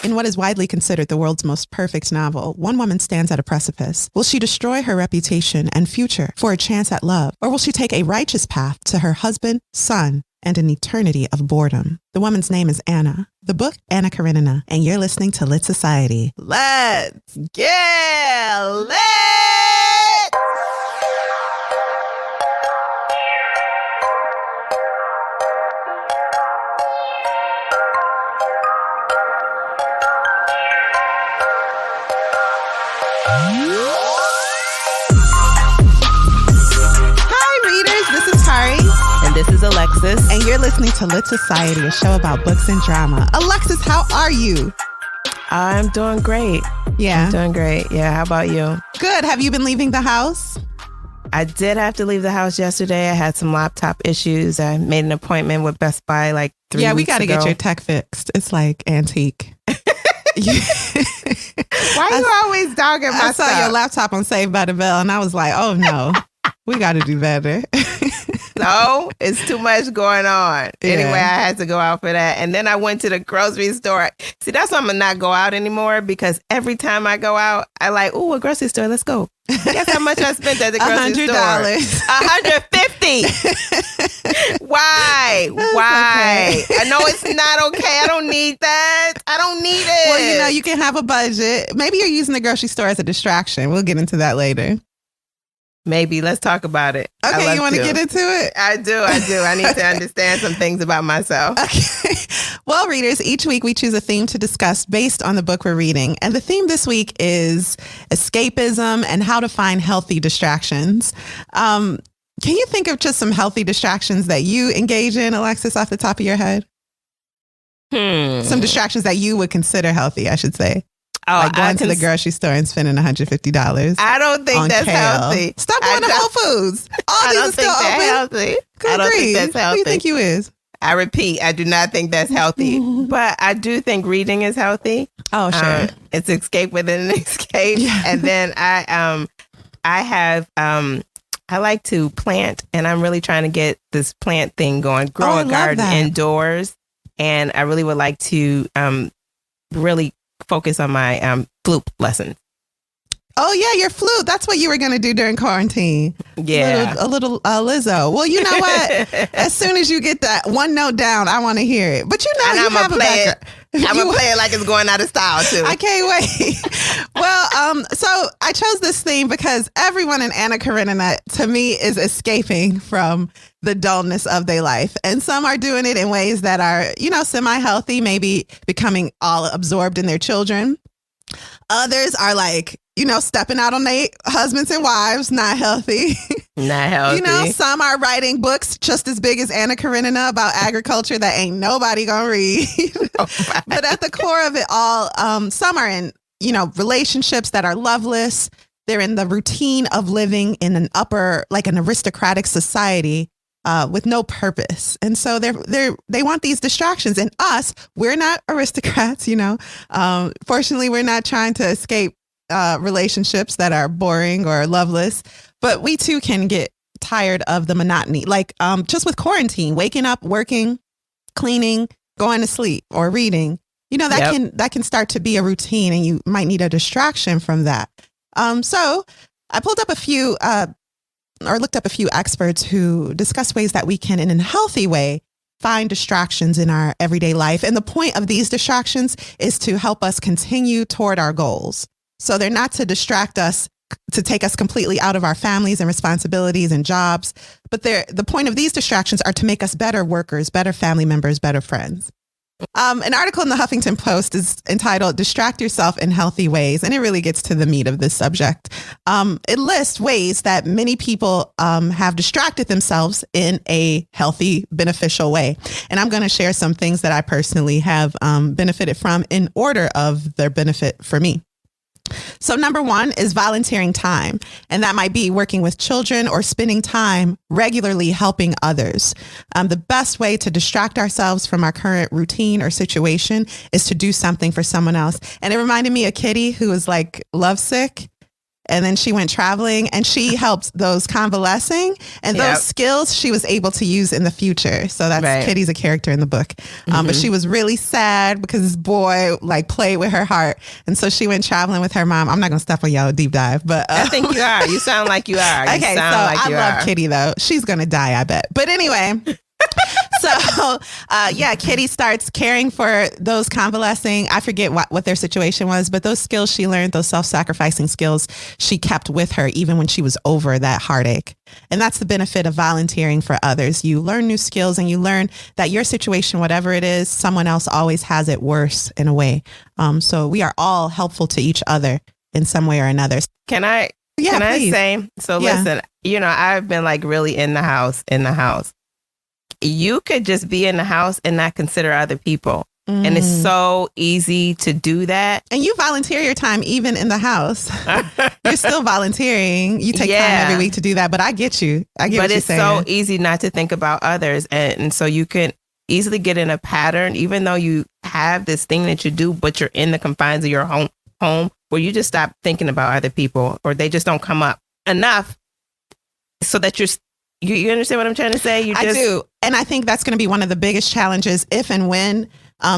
In what is widely considered the world's most perfect novel, one woman stands at a precipice. Will she destroy her reputation and future for a chance at love? Or will she take a righteous path to her husband, son, and an eternity of boredom? The woman's name is Anna. The book, Anna Karenina. And you're listening to Lit Society. Let's get lit! This is Kari. And this is Alexis. And you're listening to Lit Society, a show about books and drama. Alexis, how are you? I'm doing great. Yeah. I'm doing great. Yeah. How about you? Good. Have you been leaving the house? I did have to leave the house yesterday. I had some laptop issues. I made an appointment with Best Buy like 3 weeks ago. Yeah, we got to get your tech fixed. It's like antique. Why are you always dogging my stuff? I saw your laptop on Saved by the Bell and I was like, oh no. We got to do better. No, it's too much going on. Yeah. Anyway, I had to go out for that. And then I went to the grocery store. See, that's why I'm going to not go out anymore, because every time I go out, I like, ooh, a grocery store, let's go. Guess how much I spent at the grocery store? $100. $150. Why? Why? Okay. I know it's not okay. I don't need that. I don't need it. Well, you know, you can have a budget. Maybe you're using the grocery store as a distraction. We'll get into that later. Maybe. Let's talk about it. Okay, you want to get into it? I do. I need to understand some things about myself. Okay. Well, readers, each week we choose a theme to discuss based on the book we're reading. And the theme this week is escapism and how to find healthy distractions. Can you think of just some healthy distractions that you engage in, Alexis, off the top of your head? Some distractions that you would consider healthy, I should say. Oh, like going to the grocery store and spending $150. I don't think that's kale. Healthy. Stop going to Whole Foods. All these are still open. Healthy. Good I don't grief. think that's healthy. Who do you think you is? I repeat, I do not think that's healthy. But I do think reading is healthy. Oh, sure. It's escape within an escape. Yeah. And then I like to plant, and I'm really trying to get this plant thing going. Grow a garden indoors, and I really would like to really focus on my flute lessons. Oh yeah, your flute. That's what you were going to do during quarantine. Yeah. A little Lizzo. Well, you know what? As soon as you get that one note down, I want to hear it. But you know, and you have a background. I'm going to play it like it's going out of style too. I can't wait. Well, so I chose this theme because everyone in Anna Karenina, to me, is escaping from the dullness of their life. And some are doing it in ways that are, you know, semi-healthy, maybe becoming all absorbed in their children. Others are like, you know, stepping out on their husbands and wives, not healthy. Not healthy. You know, some are writing books just as big as Anna Karenina about agriculture that ain't nobody gonna read. Oh, but at the core of it all, some are in, you know, relationships that are loveless. They're in the routine of living in an like an aristocratic society with no purpose. And so they want these distractions. And us, we're not aristocrats, you know. Fortunately, we're not trying to escape relationships that are boring or loveless, but we too can get tired of the monotony. Like just with quarantine, waking up, working, cleaning, going to sleep, or reading. You know, that can start to be a routine, and you might need a distraction from that. So I pulled up looked up a few experts who discuss ways that we can, in a healthy way, find distractions in our everyday life. And the point of these distractions is to help us continue toward our goals. So they're not to distract us, to take us completely out of our families and responsibilities and jobs. But the point of these distractions are to make us better workers, better family members, better friends. An article in the Huffington Post is entitled "Distract Yourself in Healthy Ways," and it really gets to the meat of this subject. It lists ways that many people have distracted themselves in a healthy, beneficial way. And I'm going to share some things that I personally have benefited from in order of their benefit for me. So number one is volunteering time. And that might be working with children or spending time regularly helping others. The best way to distract ourselves from our current routine or situation is to do something for someone else. And it reminded me of Kitty, who was like lovesick. and then she went traveling, and she helped those convalescing, and those skills she was able to use in the future. So that's Kitty's a character in the book. But she was really sad because this boy like played with her heart. And so she went traveling with her mom. I'm not going to step on y'all deep dive, but I think you are. You sound like you are. Okay, so I love Kitty though. She's going to die, I bet. But anyway. So, Kitty starts caring for those convalescing. I forget what their situation was, but those skills she learned, those self-sacrificing skills, she kept with her even when she was over that heartache. And that's the benefit of volunteering for others. You learn new skills, and you learn that your situation, whatever it is, someone else always has it worse in a way. So we are all helpful to each other in some way or another. Can I say, listen, I've been like really in the house. You could just be in the house and not consider other people. And it's so easy to do that. And you volunteer your time even in the house. You're still volunteering. You take time every week to do that. But I get you. But it's so easy not to think about others. And so you can easily get in a pattern, even though you have this thing that you do, but you're in the confines of your home where you just stop thinking about other people, or they just don't come up enough so that you understand what I'm trying to say? I do. And I think that's going to be one of the biggest challenges if and when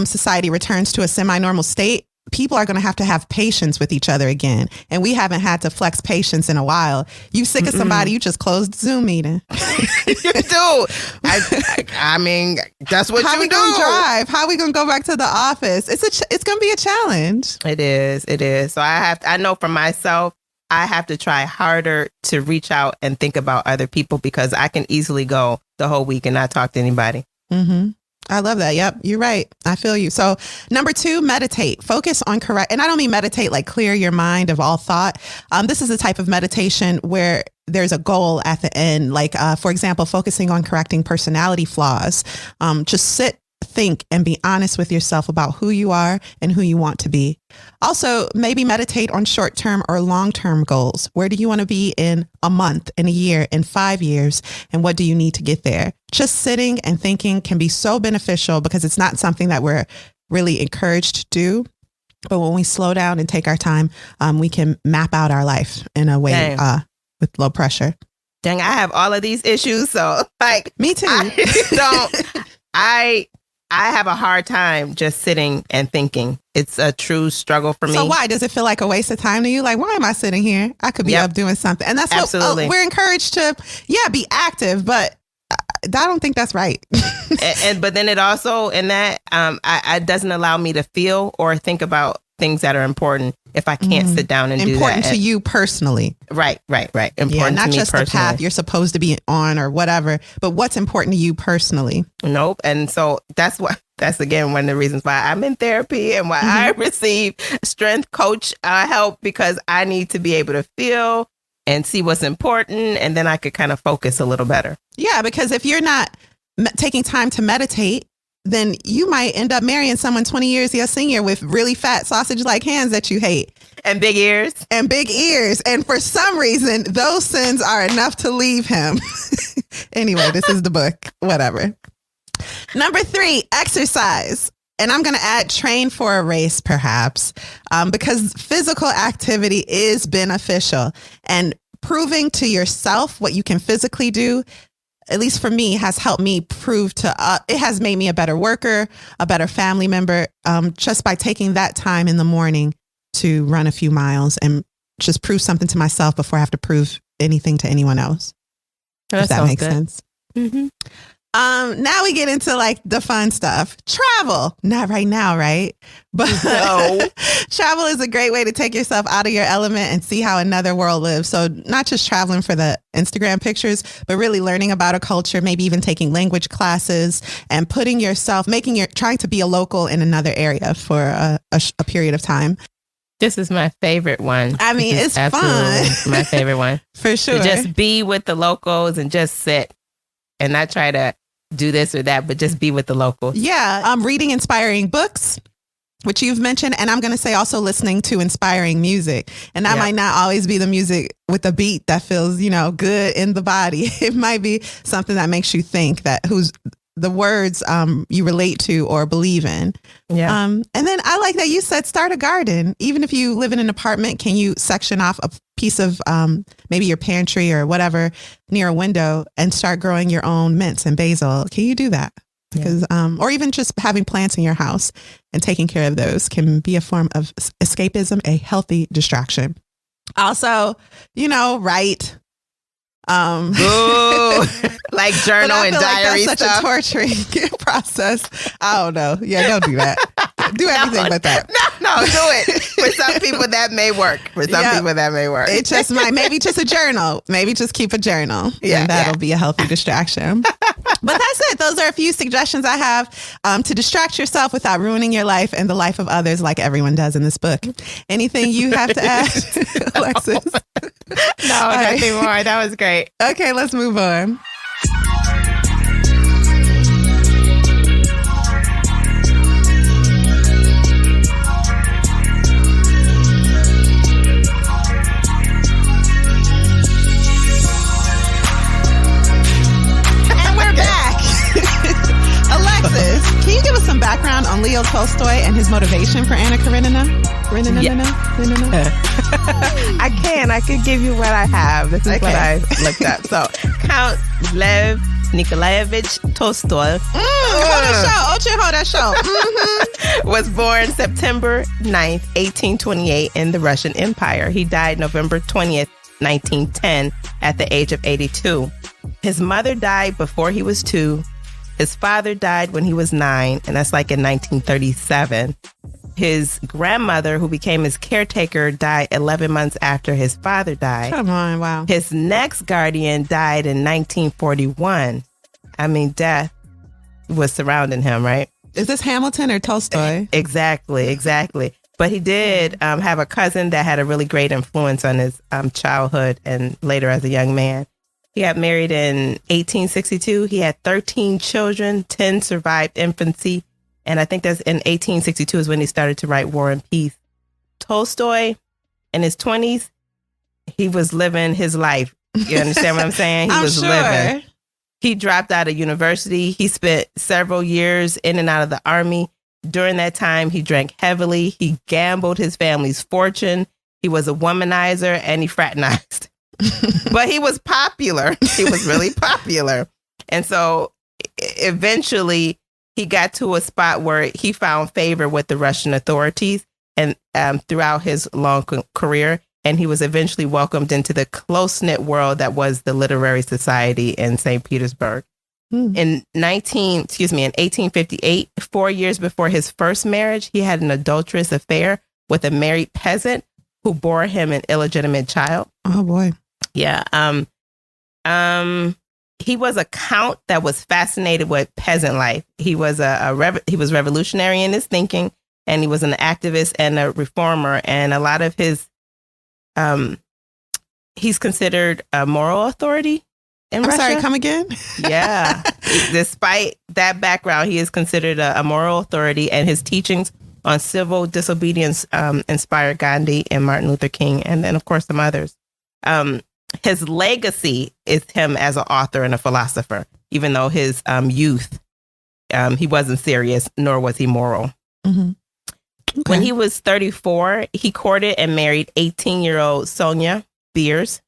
society returns to a semi-normal state. People are going to have patience with each other again. And we haven't had to flex patience in a while. You sick of somebody, you just closed the Zoom meeting. You do. I mean, that's what How you do. How we going to drive? How we going to go back to the office? It's going to be a challenge. It is. So I know for myself, I have to try harder to reach out and think about other people, because I can easily go the whole week and not talk to anybody. Mm-hmm. I love that. Yep. You're right. I feel you. So number 2, meditate. Focus on correct. And I don't mean meditate like clear your mind of all thought. This is a type of meditation where there's a goal at the end. Like, for example, focusing on correcting personality flaws. Just sit, think, and be honest with yourself about who you are and who you want to be. Also, maybe meditate on short-term or long-term goals. Where do you want to be in a month, in a year, in 5 years? And what do you need to get there? Just sitting and thinking can be so beneficial, because it's not something that we're really encouraged to do. But when we slow down and take our time, we can map out our life in a way with low pressure. Dang, I have all of these issues. So like, me too. I have a hard time just sitting and thinking. It's a true struggle for me. So why? Does it feel like a waste of time to you? Like, why am I sitting here? I could be up doing something. And that's Absolutely. What we're encouraged to, be active, but I don't think that's right. But then it also, in that, it doesn't allow me to feel or think about things that are important if I can't sit down and do that. Important to you personally. Right. Important not to me just personally. the path you're supposed to be on or whatever, but what's important to you personally. Nope. And so that's again one of the reasons why I'm in therapy and why I receive strength coach help, because I need to be able to feel and see what's important, and then I could kind of focus a little better. Yeah, because if you're not taking time to meditate, then you might end up marrying someone 20 years your senior with really fat sausage-like hands that you hate. And big ears. And for some reason, those sins are enough to leave him. Anyway, this is the book. Whatever. Number 3, exercise. And I'm going to add train for a race, perhaps, because physical activity is beneficial. And proving to yourself what you can physically do, at least for me, has helped me prove it has made me a better worker, a better family member, just by taking that time in the morning to run a few miles and just prove something to myself before I have to prove anything to anyone else. If that makes sense. Mm-hmm. Now we get into like the fun stuff. Travel. Not right now, right? But no. Travel is a great way to take yourself out of your element and see how another world lives. So not just traveling for the Instagram pictures, but really learning about a culture, maybe even taking language classes and trying to be a local in another area for a period of time. This is my favorite one. I mean, it's fun. My favorite one. For sure. To just be with the locals and just sit and not try to do this or that, but just be with the locals. Yeah. Reading inspiring books, which you've mentioned. And I'm going to say also listening to inspiring music. And that might not always be the music with the beat that feels, good in the body. It might be something that makes you think, the words you relate to or believe in. Yeah. And then I like that you said start a garden. Even if you live in an apartment, can you section off a piece of maybe your pantry or whatever near a window and start growing your own mints and basil? Can you do that? Because or even just having plants in your house and taking care of those can be a form of escapism, a healthy distraction. Also, write. Ooh, like journal and diary like that's stuff. Such a torturing process. I don't know. Yeah, don't do that. Do everything but that. No, do it. For some people that may work. It just might. Maybe just a journal. Maybe just keep a journal. Yeah, and that'll be a healthy distraction. But that's it. Those are a few suggestions I have to distract yourself without ruining your life and the life of others, like everyone does in this book. Anything you have to add, Alexis? No, nothing more. That was great. Okay, let's move on. Alexis, can you give us some background on Leo Tolstoy and his motivation for Anna Karenina? I can give you what I have. This is what I looked up. So, Count Lev Nikolaevich Tolstoy was born September 9th, 1828 in the Russian Empire. He died November 20th, 1910 at the age of 82. His mother died before he was 2. His father died when he was 9, and that's like in 1937. His grandmother, who became his caretaker, died 11 months after his father died. Come on, wow. His next guardian died in 1941. I mean, death was surrounding him, right? Is this Hamilton or Tolstoy? Exactly. But he did have a cousin that had a really great influence on his childhood and later as a young man. He got married in 1862. He had 13 children, 10 survived infancy. And I think that's in 1862 is when he started to write War and Peace. Tolstoy, in his 20s, he was living his life. You understand what I'm saying? He was living. He dropped out of university. He spent several years in and out of the army. During that time, he drank heavily. He gambled his family's fortune. He was a womanizer and he fraternized. But he was popular. He was really popular. And so eventually he got to a spot where he found favor with the Russian authorities and throughout his long career. And he was eventually welcomed into the close-knit world that was the literary society in St. Petersburg. In 1858, 4 years before his first marriage, he had an adulterous affair with a married peasant who bore him an illegitimate child. Oh boy. Yeah. He was a count that was fascinated with peasant life. He was he was revolutionary in his thinking, and he was an activist and a reformer. And a lot of his, he's considered a moral authority in Russia. Sorry, come again? Yeah. Despite that background, he is considered a moral authority, and his teachings on civil disobedience inspired Gandhi and Martin Luther King, and then, of course, some others. His legacy is him as an author and a philosopher, even though his youth, he wasn't serious, nor was he moral. Mm-hmm. Okay. When he was 34, he courted and married 18-year-old Sonia Beers.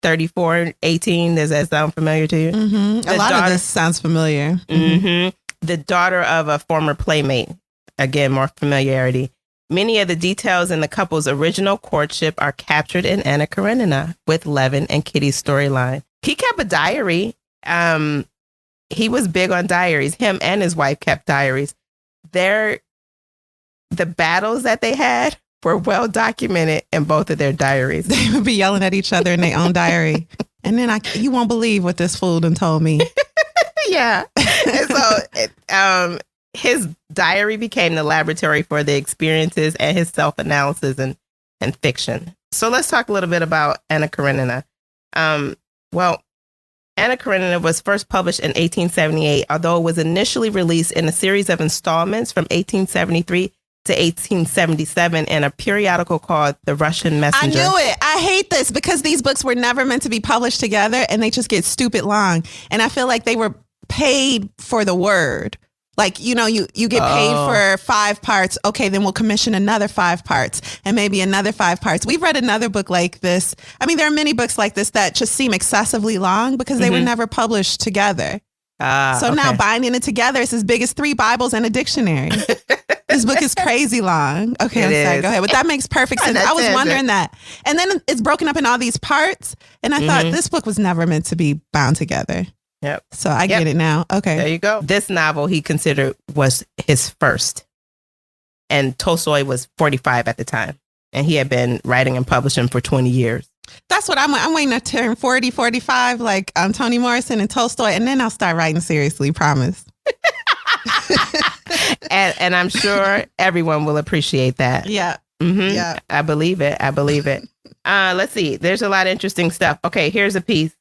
34, 18, does that sound familiar to you? Mm-hmm. A lot of this sounds familiar. Mm-hmm. The daughter of a former playmate. Again, more familiarity. Many of the details in the couple's original courtship are captured in Anna Karenina with Levin and Kitty's storyline. He kept a diary. He was big on diaries. Him and his wife kept diaries. The battles that they had were well documented in both of their diaries. They would be yelling at each other in their own diary. And then you won't believe what this fool done told me. Yeah. And so his diary became the laboratory for the experiences and his self-analysis and fiction. So let's talk a little bit about Anna Karenina. Well, Anna Karenina was first published in 1878, although it was initially released in a series of installments from 1873 to 1877 in a periodical called The Russian Messenger. I knew it. I hate this because these books were never meant to be published together and they just get stupid long. And I feel like they were paid for the word. Like, you get paid for 5 parts. Okay, then we'll commission another 5 parts and maybe another 5 parts. We've read another book like this. I mean, there are many books like this that just seem excessively long because they were never published together. Now binding it together, it's as big as 3 Bibles and a dictionary. This book is crazy long. Okay, I'm sorry. Go ahead. But that makes perfect sense. I was wondering that. And then it's broken up in all these parts. And I thought this book was never meant to be bound together. Yep. So I get it now. Okay. There you go. This novel he considered was his first. And Tolstoy was 45 at the time. And he had been writing and publishing for 20 years. That's what I'm waiting to turn 40, 45, like Toni Morrison and Tolstoy. And then I'll start writing seriously, promise. and I'm sure everyone will appreciate that. Yeah. Mm-hmm. Yeah. I believe it. Let's see. There's a lot of interesting stuff. Okay, here's a piece.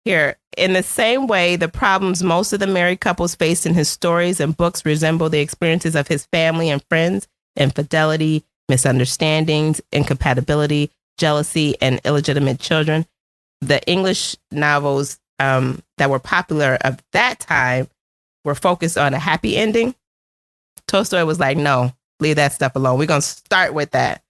Here, in the same way, the problems most of the married couples faced in his stories and books resemble the experiences of his family and friends: infidelity, misunderstandings, incompatibility, jealousy, and illegitimate children. The English novels that were popular of that time were focused on a happy ending. Tolstoy was like, no, leave that stuff alone. We're going to start with that.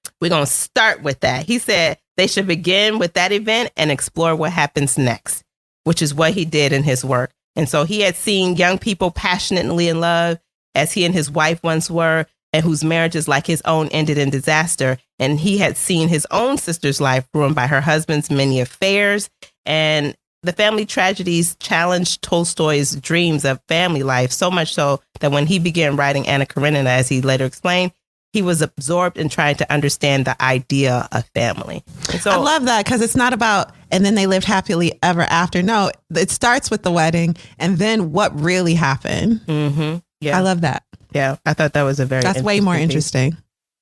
He said they should begin with that event and explore what happens next, which is what he did in his work. And so he had seen young people passionately in love, as he and his wife once were, and whose marriages like his own ended in disaster. And he had seen his own sister's life ruined by her husband's many affairs. And the family tragedies challenged Tolstoy's dreams of family life, so much so that when he began writing Anna Karenina, as he later explained, he was absorbed in trying to understand the idea of family. And so, I love that, because it's not about, and then they lived happily ever after. No, it starts with the wedding and then what really happened. Mm-hmm. Yeah. I love that. Yeah, I thought that was that's way more interesting.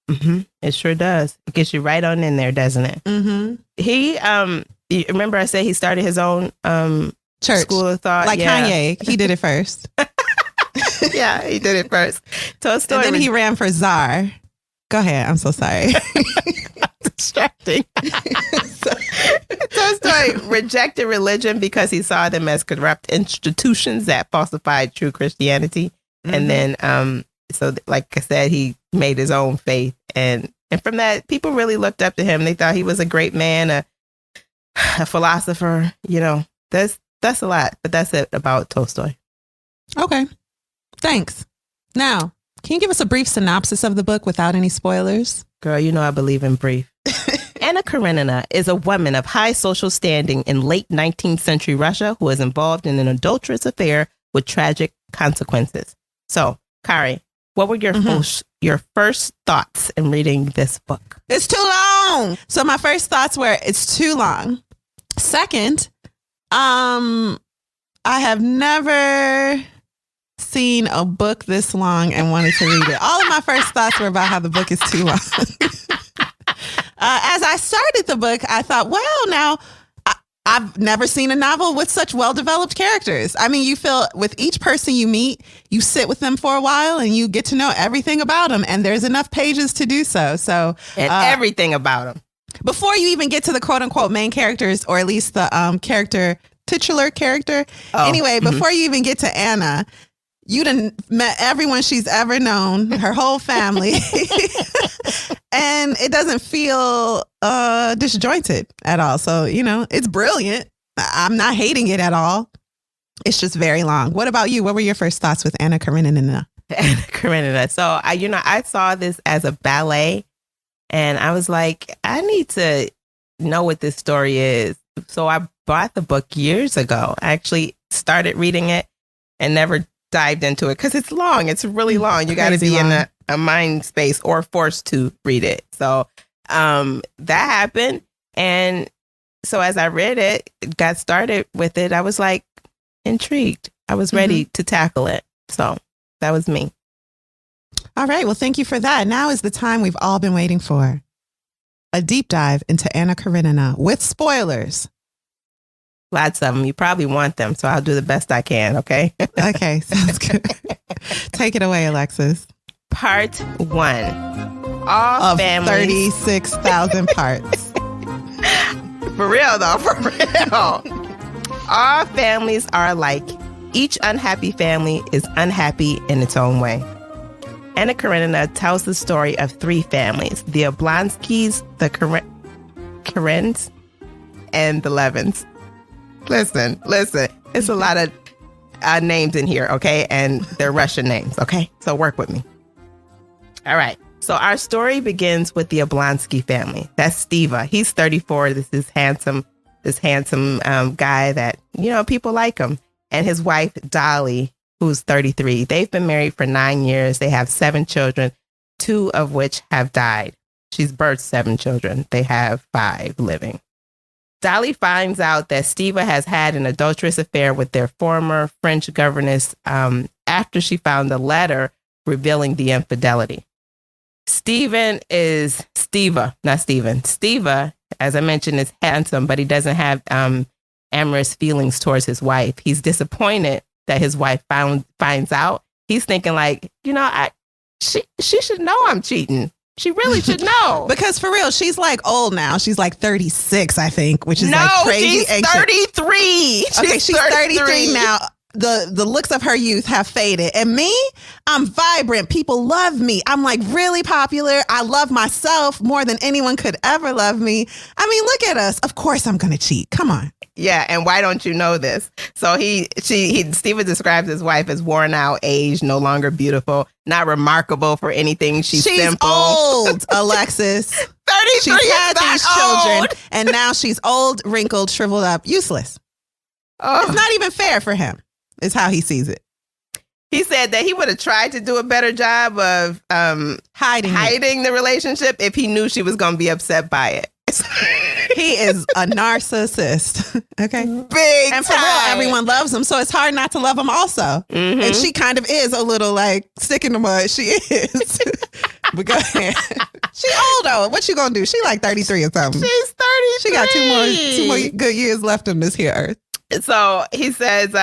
Mm-hmm. It sure does. It gets you right on in there, doesn't it? Mm-hmm. He, you remember I said he started his own church, school of thought? Like Kanye. He did it first. Yeah, he did it first. Tolstoy, and then he ran for czar. Go ahead. I'm so sorry. Distracting. Tolstoy rejected religion because he saw them as corrupt institutions that falsified true Christianity. Mm-hmm. And then, so like I said, he made his own faith. And from that, people really looked up to him. They thought he was a great man, a philosopher. That's a lot, but that's it about Tolstoy. Okay. Thanks. Now, can you give us a brief synopsis of the book without any spoilers? Girl, I believe in brief. Anna Karenina is a woman of high social standing in late 19th century Russia who is involved in an adulterous affair with tragic consequences. So, Kari, what were your first thoughts in reading this book? It's too long. So my first thoughts were, it's too long. Second, I have never seen a book this long and wanted to read it. All of my first thoughts were about how the book is too long. As I started the book, I thought, well, now I've never seen a novel with such well-developed characters. I mean, you feel with each person you meet, you sit with them for a while and you get to know everything about them. And there's enough pages to do so. And everything about them. Before you even get to the quote unquote main characters, or at least the titular character. Anyway, before you even get to Anna, you done met everyone she's ever known, her whole family. And it doesn't feel disjointed at all. So, it's brilliant. I'm not hating it at all. It's just very long. What about you? What were your first thoughts with Anna Karenina? Anna Karenina. So, I saw this as a ballet and I was like, I need to know what this story is. So I bought the book years ago. I actually started reading it and never dived into it because it's long. It's really long. You got to be in a mind space or forced to read it. So that happened. And so as I read it, got started with it, I was like intrigued. I was ready to tackle it. So that was me. All right. Well, thank you for that. Now is the time we've all been waiting for. A deep dive into Anna Karenina with spoilers. Lots of them. You probably want them, so I'll do the best I can, okay? Okay, sounds good. Take it away, Alexis. Part 1. All of families. 36,000 parts. For real, though, for real. All families are alike, Each unhappy family is unhappy in its own way. Anna Karenina tells the story of three families: the Oblonskys, the Karens, and the Levins. Listen. It's a lot of names in here, okay? And they're Russian names, okay? So work with me. All right. So our story begins with the Oblonsky family. That's Steva. He's 34. This is handsome guy that, people like him. And his wife, Dolly, who's 33. They've been married for 9 years. They have 7 children, 2 of which have died. She's birthed 7 children. They have 5 living. Dolly finds out that Steva has had an adulterous affair with their former French governess after she found a letter revealing the infidelity. Steva, as I mentioned, is handsome, but he doesn't have amorous feelings towards his wife. He's disappointed that his wife finds out. He's thinking like, she should know I'm cheating. She really should know. Because for real, she's like old now. She's like 36, I think, which is like crazy. She's 33. Okay, she's 33 now. The looks of her youth have faded. And me, I'm vibrant. People love me. I'm like really popular. I love myself more than anyone could ever love me. I mean, look at us. Of course I'm going to cheat. Come on. Yeah, and why don't you know this? So Steva describes his wife as worn out, aged, no longer beautiful, not remarkable for anything. She's simple. Old, Alexis. 33 She's had these children, and now she's old, wrinkled, shriveled up, useless. Oh. It's not even fair for him, is how he sees it. He said that he would have tried to do a better job of hiding the relationship if he knew she was going to be upset by it. He is a narcissist. Okay. Big and for real, everyone loves him. So it's hard not to love him also. Mm-hmm. And she kind of is a little like stick in the mud. She is. But go ahead. She old though. What you gonna do? She like 33 or something. She's 33. She got two more good years left on this here earth. So he says,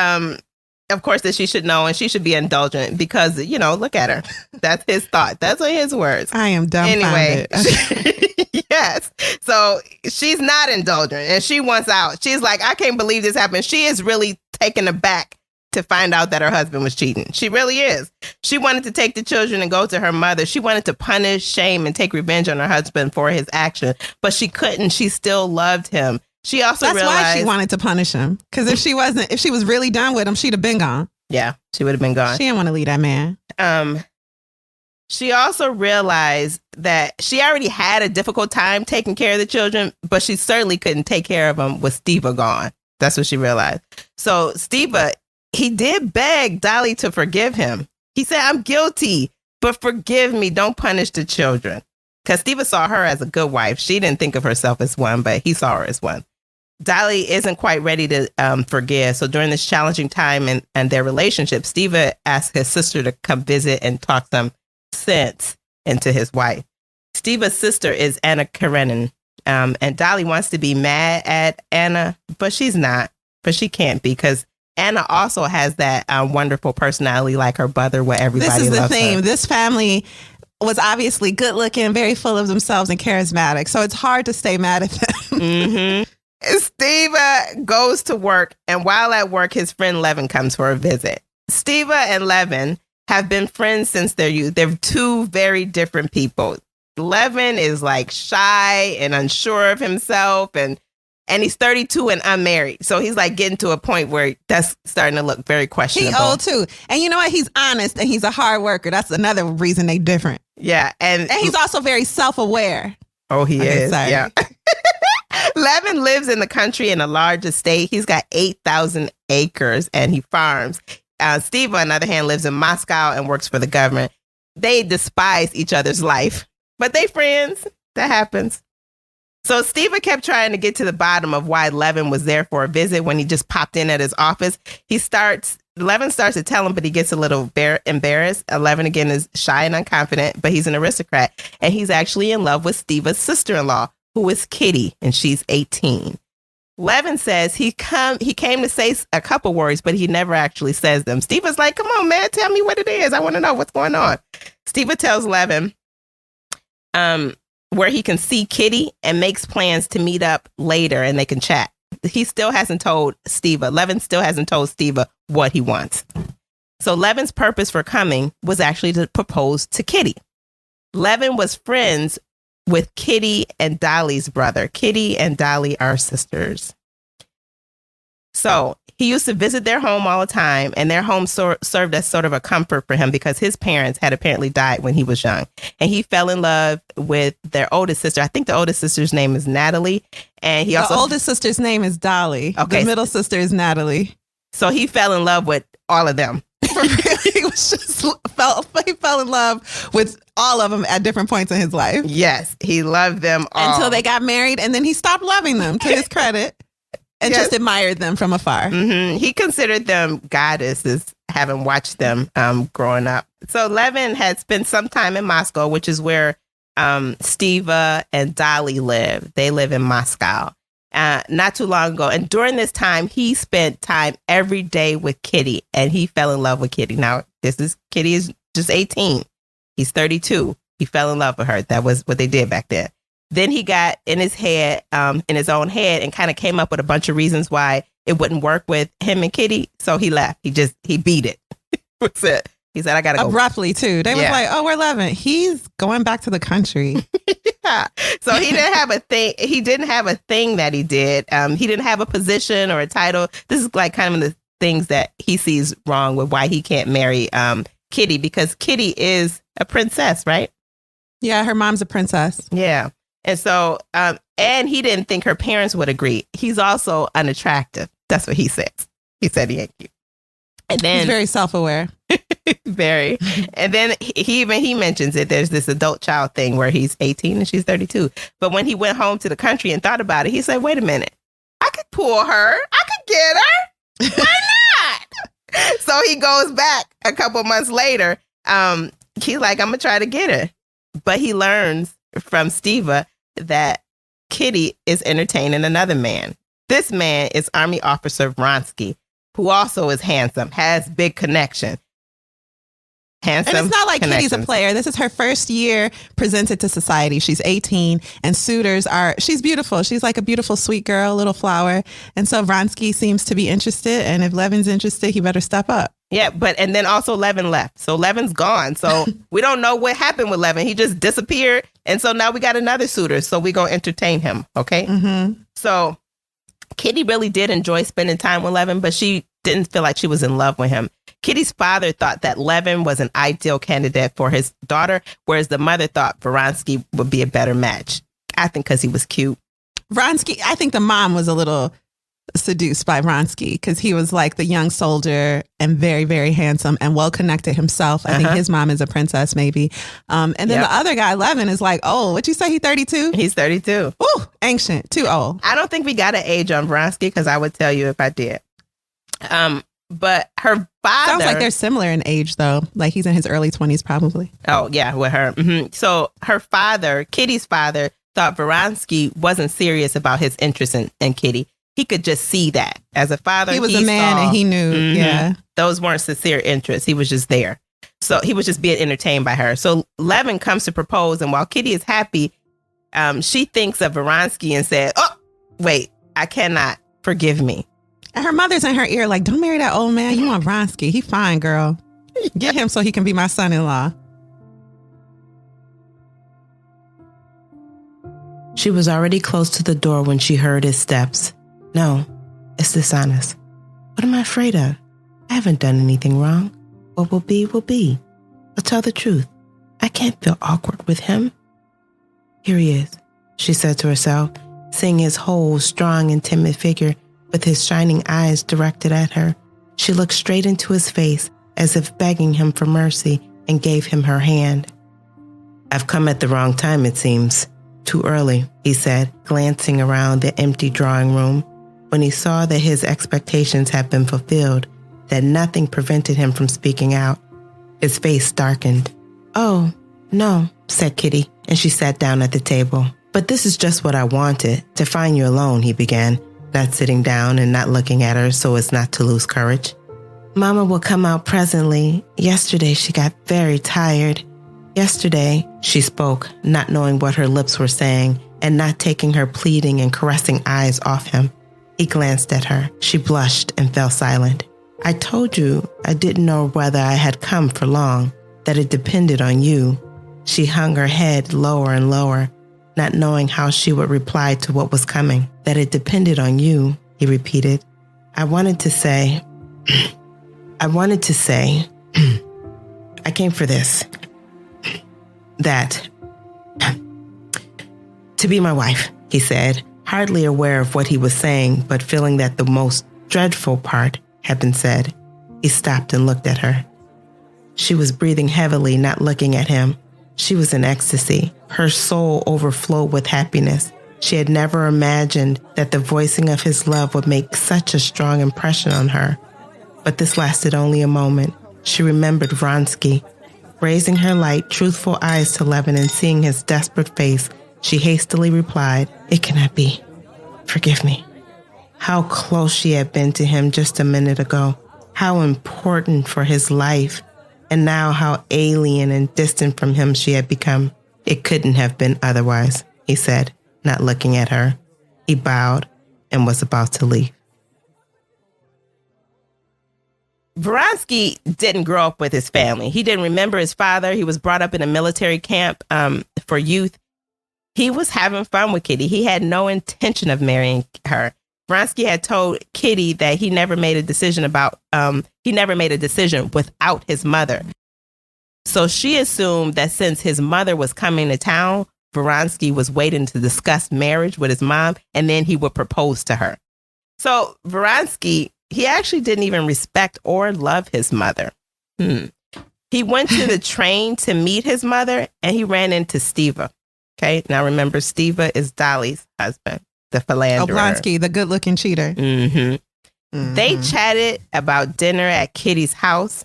of course, that she should know and she should be indulgent because, look at her. That's his thought. That's his words. I am dumbfounded. Anyway, yes. So she's not indulgent and she wants out. She's like, I can't believe this happened. She is really taken aback to find out that her husband was cheating. She really is. She wanted to take the children and go to her mother. She wanted to punish, shame, and take revenge on her husband for his action, but she couldn't. She still loved him. She also That's realized why she wanted to punish him. Because if she was really done with him, she'd have been gone. Yeah, she would have been gone. She didn't want to leave that man. She also realized that she already had a difficult time taking care of the children, but she certainly couldn't take care of them with Steva gone. That's what she realized. So Steva, he did beg Dolly to forgive him. He said, I'm guilty, but forgive me. Don't punish the children. Because Steva saw her as a good wife. She didn't think of herself as one, but he saw her as one. Dolly isn't quite ready to forgive. So during this challenging time and their relationship, Steva asked his sister to come visit and talk some sense into his wife. Steva's sister is Anna Karenina. And Dolly wants to be mad at Anna, but she's not. But she can't because Anna also has that wonderful personality like her brother where everybody loves her. This is the theme. This family was obviously good looking, very full of themselves and charismatic. So it's hard to stay mad at them. Mm-hmm. Steva goes to work, and while at work, his friend Levin comes for a visit. Steva and Levin have been friends since their youth. They're 2 very different people. Levin is like shy and unsure of himself, and he's 32 and unmarried. So he's like getting to a point where that's starting to look very questionable. He's old too. And you know what? He's honest and he's a hard worker. That's another reason they're different. Yeah. And he's also very self-aware. Oh, he is. Sorry. Yeah. Levin lives in the country in a large estate. He's got 8,000 acres and he farms. Steve, on the other hand, lives in Moscow and works for the government. They despise each other's life, but they friends. That happens. So Steva kept trying to get to the bottom of why Levin was there for a visit when he just popped in at his office. Levin starts to tell him, but he gets a little embarrassed. Levin, again, is shy and unconfident, but he's an aristocrat. And he's actually in love with Steva's sister-in-law, who is Kitty, and she's 18. Levin says he came to say a couple words, but he never actually says them. Steva's like, come on, man, tell me what it is. I want to know what's going on. Steva tells Levin where he can see Kitty and makes plans to meet up later and they can chat. he still hasn't told Stiva. Levin still hasn't told Stiva what he wants. So Levin's purpose for coming was actually to propose to Kitty. Levin was friends with Kitty and Dolly's brother. Kitty and Dolly are sisters. So he used to visit their home all the time, and their home served as sort of a comfort for him because his parents had apparently died when he was young. And he fell in love with their oldest sister. I think the oldest sister's name is Natalie. And he also... The oldest sister's name is Dolly. Okay. The middle sister is Natalie. So he fell in love with all of them. He was just he fell in love with all of them at different points in his life. Yes, he loved them all. Until they got married, and then he stopped loving them, to his credit. And just admired them from afar. Mm-hmm. He considered them goddesses, having watched them growing up. So Levin had spent some time in Moscow, which is where Stiva and Dolly live. They live in Moscow not too long ago. And during this time, he spent time every day with Kitty, and he fell in love with Kitty. Now, Kitty is just 18. He's 32. He fell in love with her. That was what they did back then. Then he got in his own head, and kind of came up with a bunch of reasons why it wouldn't work with him and Kitty. So he left. He beat it. That's it. He said, I got to go. Abruptly, too. They was like, oh, we're Levin. He's going back to the country. Yeah. So he didn't have a thing. He didn't have a thing that he did. He didn't have a position or a title. This is like kind of the things that he sees wrong with why he can't marry Kitty, because Kitty is a princess, right? Yeah, her mom's a princess. Yeah. And so, and he didn't think her parents would agree. He's also unattractive. That's what he says. He said he ain't cute. And then he's very self-aware. Very. And then he mentions it. There's this adult child thing where he's 18 and she's 32. But when he went home to the country and thought about it, he said, wait a minute. I could pull her. I could get her. Why not? So he goes back a couple months later. He's like, I'm going to try to get her. But he learns from Stiva that Kitty is entertaining another man. This man is Army Officer Vronsky, who also is handsome, has big connection. And it's not like Kitty's a player. This is her first year presented to society. She's 18, and suitors she's beautiful. She's like a beautiful, sweet girl, little flower. And so Vronsky seems to be interested. And if Levin's interested, he better step up. Yeah, and then also Levin left. So Levin's gone. So we don't know what happened with Levin. He just disappeared. And so now we got another suitor. So we're going to entertain him. Okay. Mm-hmm. So Kitty really did enjoy spending time with Levin, but she didn't feel like she was in love with him. Kitty's father thought that Levin was an ideal candidate for his daughter, whereas the mother thought Vronsky would be a better match. I think because he was cute. Vronsky, I think the mom was a little seduced by Vronsky because he was like the young soldier and very, very handsome and well-connected himself. I think his mom is a princess, maybe. And then the other guy, Levin, is like, oh, what'd you say? He's 32? He's 32. Ooh, ancient, too old. I don't think we got an age on Vronsky because I would tell you if I did. But her father... Sounds like they're similar in age, though. Like he's in his early 20s, probably. Oh, yeah, with her. Mm-hmm. So her father, Kitty's father, thought Vronsky wasn't serious about his interest in Kitty. He could just see that. As a father, he was a man and he knew. Mm-hmm, yeah. Those weren't sincere interests. He was just there. So he was just being entertained by her. So Levin comes to propose. And while Kitty is happy, she thinks of Vronsky and said, oh, wait, I cannot. Forgive me. And her mother's in her ear like, don't marry that old man. You want Vronsky. He fine, girl. Get him so he can be my son-in-law. She was already close to the door when she heard his steps. No, it's dishonest. What am I afraid of? I haven't done anything wrong. What will be, will be. I'll tell the truth. I can't feel awkward with him. Here he is, she said to herself, seeing his whole, strong and timid figure with his shining eyes directed at her. She looked straight into his face as if begging him for mercy and gave him her hand. I've come at the wrong time, it seems. Too early, he said, glancing around the empty drawing room. When he saw that his expectations had been fulfilled, that nothing prevented him from speaking out, his face darkened. Oh, no, said Kitty, and she sat down at the table. But this is just what I wanted, to find you alone, he began, not sitting down and not looking at her so as not to lose courage. Mama will come out presently. Yesterday she got very tired. Yesterday, she spoke, not knowing what her lips were saying and not taking her pleading and caressing eyes off him. He glanced at her. She blushed and fell silent. I told you I didn't know whether I had come for long, that it depended on you. She hung her head lower and lower, not knowing how she would reply to what was coming. That it depended on you, he repeated. I wanted to say, I came for this. That, to be my wife, he said, hardly aware of what he was saying, but feeling that the most dreadful part had been said. He stopped and looked at her. She was breathing heavily, not looking at him. She was in ecstasy. Her soul overflowed with happiness. She had never imagined that the voicing of his love would make such a strong impression on her. But this lasted only a moment. She remembered Vronsky. Raising her light, truthful eyes to Levin and seeing his desperate face, she hastily replied, "It cannot be. Forgive me." How close she had been to him just a minute ago. How important for his life. And now how alien and distant from him she had become. It couldn't have been otherwise, he said, not looking at her. He bowed and was about to leave. Vronsky didn't grow up with his family. He didn't remember his father. He was brought up in a military camp for youth. He was having fun with Kitty. He had no intention of marrying her. Vronsky had told Kitty that he never made a decision without his mother. So she assumed that since his mother was coming to town, Vronsky was waiting to discuss marriage with his mom, and then he would propose to her. So Vronsky, he actually didn't even respect or love his mother. He went to the train to meet his mother, and he ran into Stiva. Okay, now remember, Stiva is Dolly's husband, the philanderer. Oblonsky, the good-looking cheater. They chatted about dinner at Kitty's house.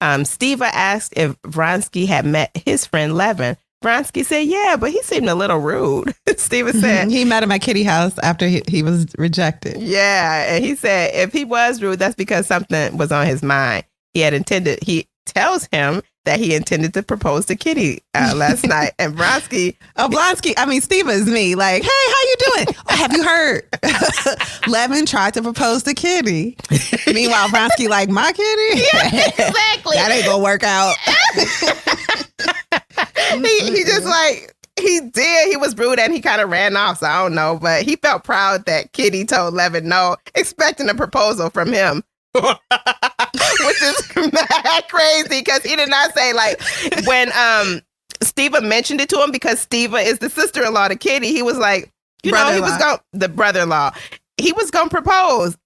Stiva asked if Vronsky had met his friend Levin. Vronsky said, yeah, but he seemed a little rude. Stiva said... He met him at Kitty's house after he was rejected. Yeah, and he said if he was rude, that's because something was on his mind. He tells him that he intended to propose to Kitty last night. And Vronsky... Stiva is me. Like, hey, how you doing? Have you heard? Levin tried to propose to Kitty. Meanwhile, Vronsky like, my Kitty? Yeah, exactly. That ain't gonna work out. he just like... He did. He was rude and he kind of ran off. So I don't know. But he felt proud that Kitty told Levin no, expecting a proposal from him. Which is mad crazy because he did not say, like, when Stiva mentioned it to him, because Stiva is the sister-in-law to Kitty, he was like, he was going, the brother-in-law, he was going to propose.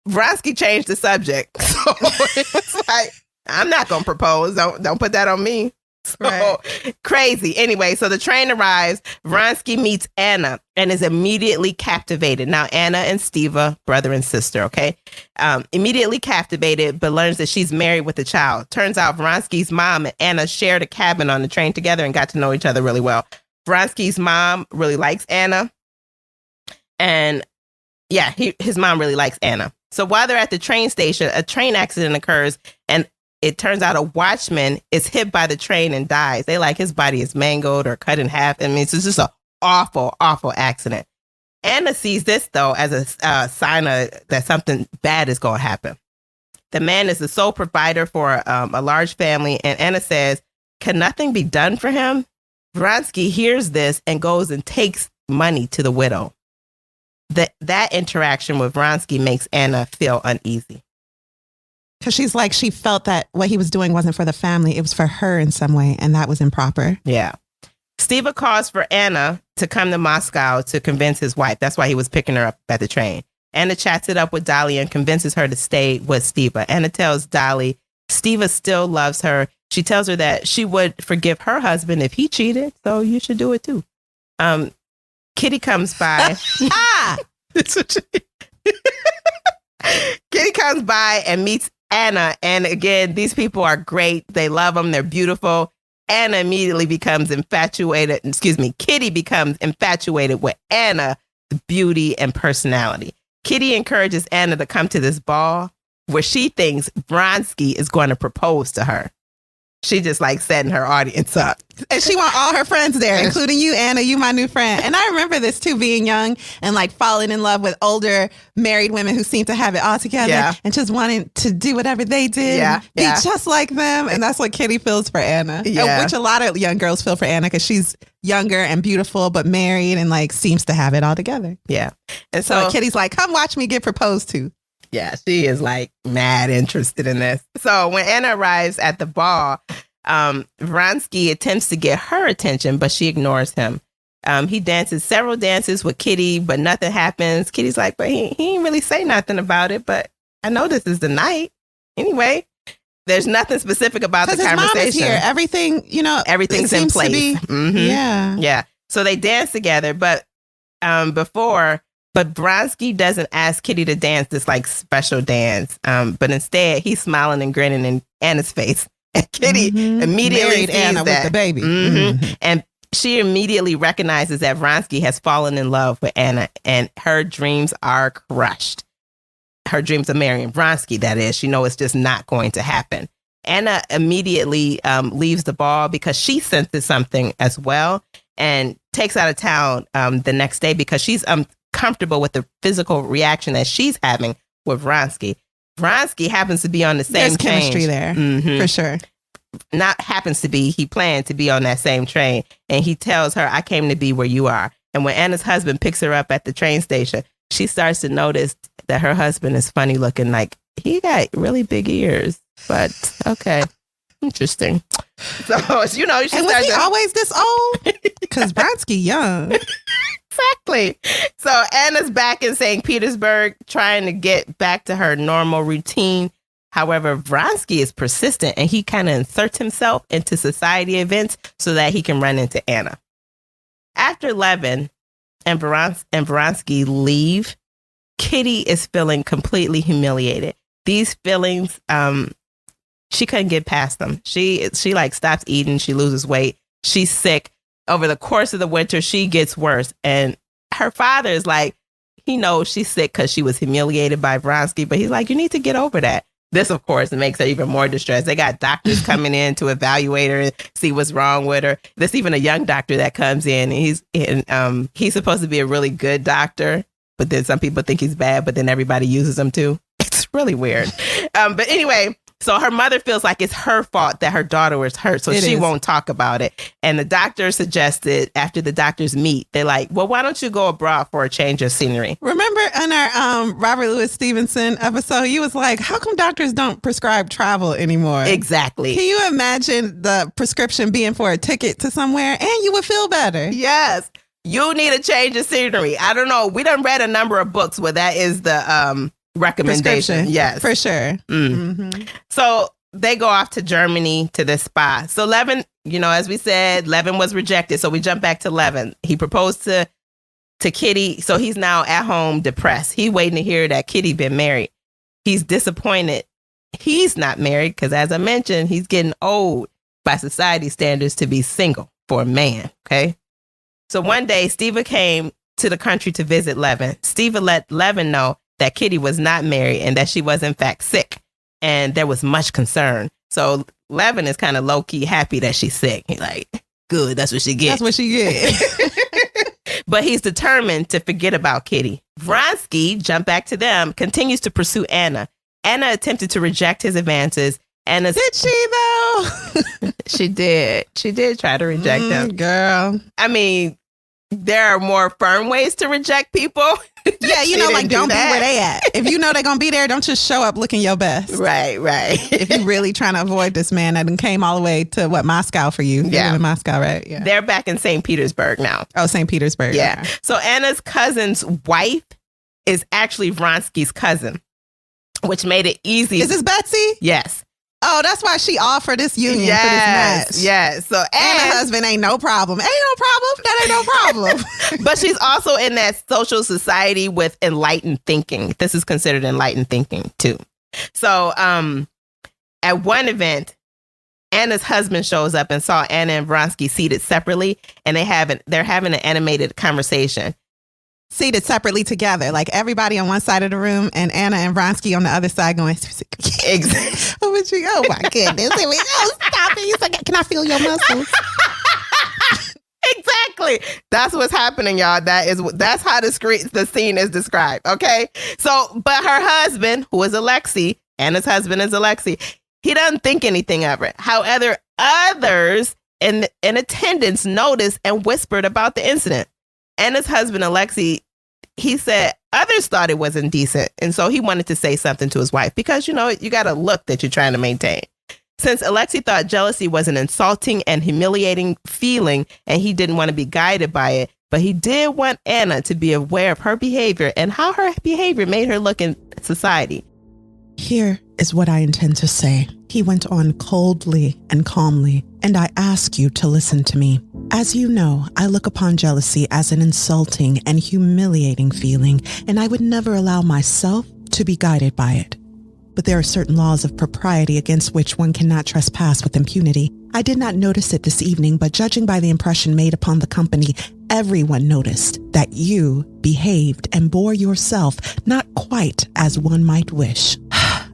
Vronsky changed the subject. So it was like, I'm not going to propose. Don't put that on me. So right. Crazy. Anyway, so the train arrives. Vronsky meets Anna and is immediately captivated. Now, Anna and Stiva, brother and sister, okay? Immediately captivated, but learns that she's married with a child. Turns out Vronsky's mom and Anna shared a cabin on the train together and got to know each other really well. Vronsky's mom really likes Anna. And yeah, his mom really likes Anna. So while they're at the train station, a train accident occurs and it turns out a watchman is hit by the train and dies. They like his body is mangled or cut in half. I mean, it's just an awful, awful accident. Anna sees this, though, as a sign that something bad is going to happen. The man is the sole provider for a large family. And Anna says, can nothing be done for him? Vronsky hears this and goes and takes money to the widow. That interaction with Vronsky makes Anna feel uneasy. Because she's like, she felt that what he was doing wasn't for the family. It was for her in some way. And that was improper. Yeah. Stiva calls for Anna to come to Moscow to convince his wife. That's why he was picking her up at the train. Anna chats it up with Dolly and convinces her to stay with Stiva. Anna tells Dolly Stiva still loves her. She tells her that she would forgive her husband if he cheated. So you should do it too. Kitty comes by. Kitty comes by and meets Anna. And again, these people are great. They love them. They're beautiful. Anna immediately becomes infatuated. Kitty becomes infatuated with Anna's beauty and personality. Kitty encourages Anna to come to this ball where she thinks Vronsky is going to propose to her. She just like setting her audience up. And she want all her friends there, including you, Anna, you my new friend. And I remember this too, being young and like falling in love with older married women who seem to have it all together and just wanting to do whatever they did, be just like them. And that's what Kitty feels for Anna, which a lot of young girls feel for Anna because she's younger and beautiful, but married and like seems to have it all together. Yeah. And so Kitty's like, come watch me get proposed to. Yeah, she is like mad interested in this. So when Anna arrives at the ball, Vronsky attempts to get her attention, but she ignores him. He dances several dances with Kitty, but nothing happens. Kitty's like, but he ain't really say nothing about it, but I know this is the night. Anyway, there's nothing specific about the conversation. Mom is here. Everything, everything's in place. Yeah. So they dance together, but Vronsky doesn't ask Kitty to dance this like special dance. But instead, he's smiling and grinning in Anna's face. And Kitty immediately married Anna with the baby. And she immediately recognizes that Vronsky has fallen in love with Anna and her dreams are crushed. Her dreams of marrying Vronsky, that is. She knows it's just not going to happen. Anna immediately leaves the ball because she senses something as well and takes out of town the next day because she's comfortable with the physical reaction that she's having with Vronsky. Vronsky happens to be on the same There's chemistry there, for sure. Not happens to be, he planned to be on that same train. And he tells her, I came to be where you are. And when Anna's husband picks her up at the train station, she starts to notice that her husband is funny looking, like he got really big ears. But okay, interesting. So, she and was he always this old? Because Vronsky young. Exactly. So Anna's back in St. Petersburg trying to get back to her normal routine. However, Vronsky is persistent and he kind of inserts himself into society events so that he can run into Anna. After Levin and Vronsky leave, Kitty is feeling completely humiliated. These feelings, she couldn't get past them. She like stops eating. She loses weight. She's sick. Over the course of the winter, she gets worse. And her father is like, he knows she's sick because she was humiliated by Vronsky, but he's like, you need to get over that. This, of course, makes her even more distressed. They got doctors coming in to evaluate her and see what's wrong with her. There's even a young doctor that comes in. And he's supposed to be a really good doctor, but then some people think he's bad, but then everybody uses him too. It's really weird. But anyway, so her mother feels like it's her fault that her daughter was hurt, so she won't talk about it. And the doctor suggested, after the doctors meet, they're like, well, why don't you go abroad for a change of scenery? Remember in our Robert Louis Stevenson episode, he was like, how come doctors don't prescribe travel anymore? Exactly. Can you imagine the prescription being for a ticket to somewhere and you would feel better? Yes. You need a change of scenery. I don't know. We done read a number of books where that is the recommendation. Yes, for sure. So they go off to Germany to this spa. So Levin, as we said, Levin was rejected. So we jump back to Levin. He proposed to Kitty. So he's now at home depressed. He waiting to hear that Kitty been married. He's disappointed. He's not married because, as I mentioned, he's getting old by society standards to be single for a man. Okay. So one day, Steva came to the country to visit Levin. Steva let Levin know that Kitty was not married and that she was in fact sick. And there was much concern. So Levin is kind of low-key happy that she's sick. He's like, good, that's what she gets. That's what she gets. But he's determined to forget about Kitty. Vronsky, jump back to them, continues to pursue Anna. Anna attempted to reject his advances. Did she though? She did. She did try to reject him. Girl. I mean, there are more firm ways to reject people. Yeah, like don't be where they at. If you know they're going to be there, don't just show up looking your best. Right. If you're really trying to avoid this man that came all the way to Moscow for you. Yeah. You live in Moscow, right? Yeah. They're back in St. Petersburg now. Oh, St. Petersburg. Yeah. Okay. So Anna's cousin's wife is actually Vronsky's cousin, which made it easy. Is this Betsy? Yes. Oh, that's why she offered this union for this match. Yes. So and her husband ain't no problem. Ain't no problem. That ain't no problem. But she's also in that social society with enlightened thinking. This is considered enlightened thinking too. So at one event, Anna's husband shows up and saw Anna and Vronsky seated separately, and they're having an animated conversation. seated separately together, like everybody on one side of the room and Anna and Vronsky on the other side going, Exactly. oh my goodness, here we go, stop it. He's like, can I feel your muscles? Exactly. That's what's happening, y'all. That's how the scene is described. Okay. So, but her husband, who is Alexei, Anna's husband is Alexei, he doesn't think anything of it. However, others in attendance noticed and whispered about the incident. Anna's husband, Alexei, he said others thought it was indecent. And so he wanted to say something to his wife because, you got a look that you're trying to maintain. Since Alexei thought jealousy was an insulting and humiliating feeling and he didn't want to be guided by it, but he did want Anna to be aware of her behavior and how her behavior made her look in society. Here is what I intend to say. He went on coldly and calmly, and I ask you to listen to me. As you know, I look upon jealousy as an insulting and humiliating feeling, and I would never allow myself to be guided by it. But there are certain laws of propriety against which one cannot trespass with impunity. I did not notice it this evening, but judging by the impression made upon the company, everyone noticed that you behaved and bore yourself not quite as one might wish.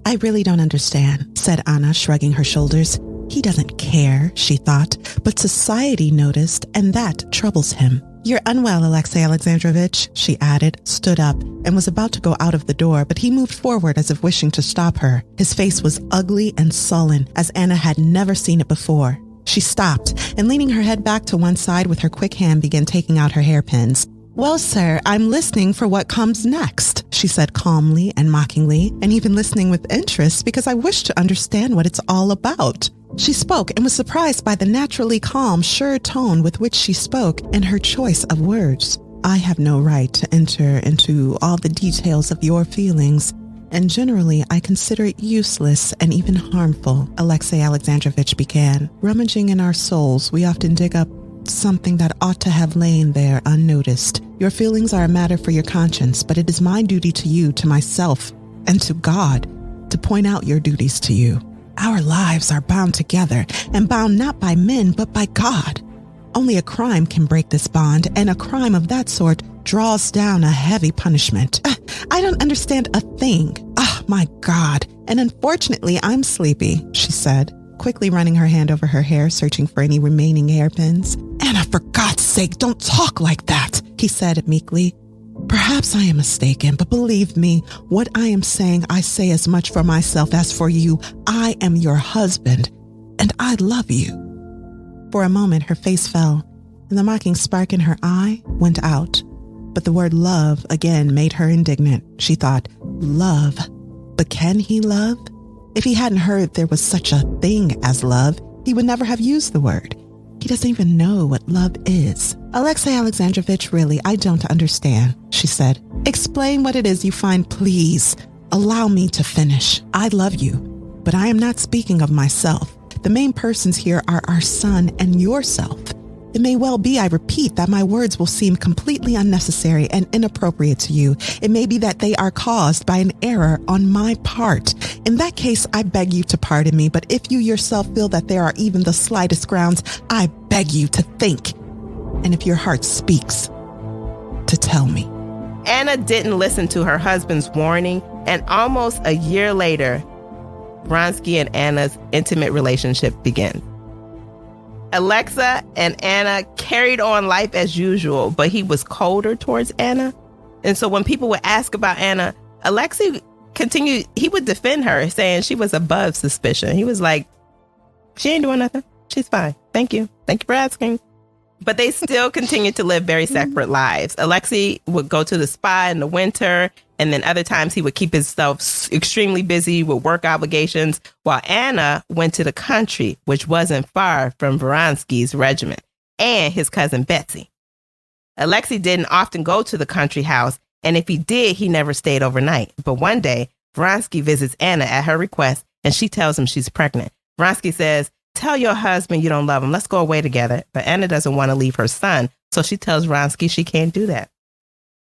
I really don't understand, said Anna, shrugging her shoulders. He doesn't care, she thought, but society noticed, and that troubles him. You're unwell, Alexei Alexandrovich, she added, stood up, and was about to go out of the door, but he moved forward as if wishing to stop her. His face was ugly and sullen, as Anna had never seen it before. She stopped, and leaning her head back to one side with her quick hand began taking out her hairpins. Well, sir, I'm listening for what comes next, she said calmly and mockingly, and even listening with interest because I wish to understand what it's all about. She spoke and was surprised by the naturally calm, sure tone with which she spoke and her choice of words. I have no right to enter into all the details of your feelings, and generally I consider it useless and even harmful, Alexei Alexandrovich began. Rummaging in our souls, we often dig up something that ought to have lain there unnoticed. Your feelings are a matter for your conscience, but it is my duty to you, to myself, and to God, to point out your duties to you. Our lives are bound together, and bound not by men, but by God. Only a crime can break this bond, and a crime of that sort draws down a heavy punishment. I don't understand a thing. My God. And unfortunately, I'm sleepy, she said, quickly running her hand over her hair, searching for any remaining hairpins. Anna, for God's sake, don't talk like that, he said meekly. Perhaps I am mistaken, but believe me, what I am saying, I say as much for myself as for you. I am your husband, and I love you. For a moment, her face fell, and the mocking spark in her eye went out. But the word love again made her indignant. She thought, love? But can he love? If he hadn't heard there was such a thing as love, he would never have used the word. He doesn't even know what love is. Alexei Alexandrovich, really, I don't understand, she said. Explain what it is you find, please. Allow me to finish. I love you, but I am not speaking of myself. The main persons here are our son and yourself. It may well be, I repeat, that my words will seem completely unnecessary and inappropriate to you. It may be that they are caused by an error on my part. In that case, I beg you to pardon me, but if you yourself feel that there are even the slightest grounds, I beg you to think, and if your heart speaks, to tell me. Anna didn't listen to her husband's warning, and almost a year later, Vronsky and Anna's intimate relationship begins. Alexa and Anna carried on life as usual, but he was colder towards Anna. And so when people would ask about Anna, Alexei continued, he would defend her, saying she was above suspicion. He was like, she ain't doing nothing. She's fine. Thank you. Thank you for asking. But they still continued to live very separate lives. Alexei would go to the spa in the winter, and then other times he would keep himself extremely busy with work obligations, while Anna went to the country, which wasn't far from Vronsky's regiment and his cousin Betsy. Alexei didn't often go to the country house, and if he did, he never stayed overnight. But one day, Vronsky visits Anna at her request, and she tells him she's pregnant. Vronsky says, tell your husband you don't love him. Let's go away together. But Anna doesn't want to leave her son, so she tells Vronsky she can't do that.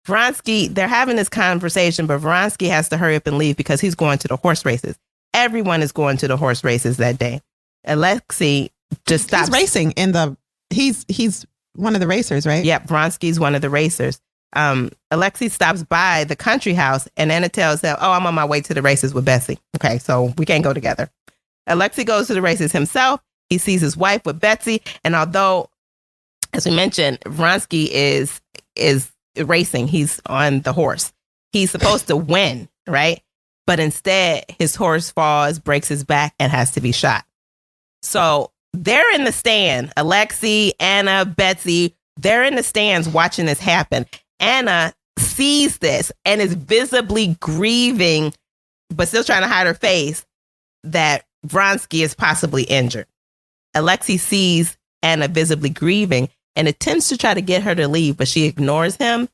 Vronsky, they're having this conversation, but Vronsky has to hurry up and leave because he's going to the horse races. Everyone is going to the horse races that day. Alexei just stops. He's racing in the, he's one of the racers, right? Yep, Vronsky's one of the racers. Alexei stops by the country house, and Anna tells him, "Oh, I'm on my way to the races with Betsy. Okay, so we can't go together." Alexei goes to the races himself. He sees his wife with Betsy, and although, as we mentioned, Vronsky is racing, he's on the horse. He's supposed to win, right? But instead, his horse falls, breaks his back, and has to be shot. So they're in the stand. Alexei, Anna, Betsy, they're in the stands watching this happen. Anna sees this and is visibly grieving, but still trying to hide her face, that Vronsky is possibly injured. Alexei sees Anna visibly grieving and attempts to try to get her to leave, but she ignores him.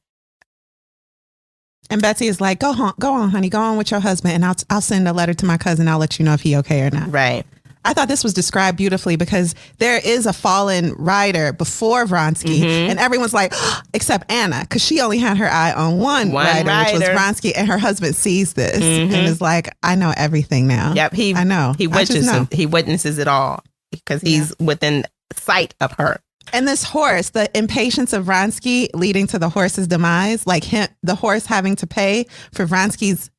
And Betsy is like, go on, honey, go on with your husband, and I'll send a letter to my cousin. I'll let you know if he okay or not. Right. I thought this was described beautifully because there is a fallen rider before Vronsky, and everyone's like, except Anna, because she only had her eye on one rider, which was Vronsky, and her husband sees this and is like, I know everything now. Yep, I know. He witnesses it all because he's within sight of her. And this horse, the impatience of Vronsky leading to the horse's demise, like the horse having to pay for Vronsky's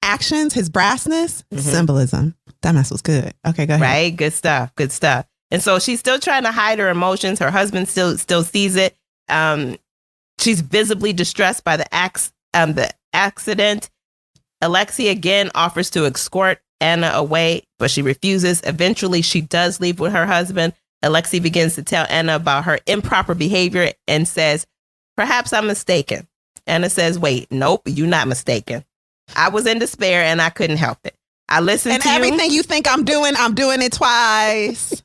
actions, his brassness, symbolism. That mess was good. Okay, go ahead. Right, good stuff. And so she's still trying to hide her emotions. Her husband still sees it. She's visibly distressed by the accident. Alexei again offers to escort Anna away, but she refuses. Eventually, she does leave with her husband. Alexei begins to tell Anna about her improper behavior and says, "Perhaps I'm mistaken." Anna says, "Wait, nope, you're not mistaken. I was in despair and I couldn't help it. I listened to you. And everything you think I'm doing it twice.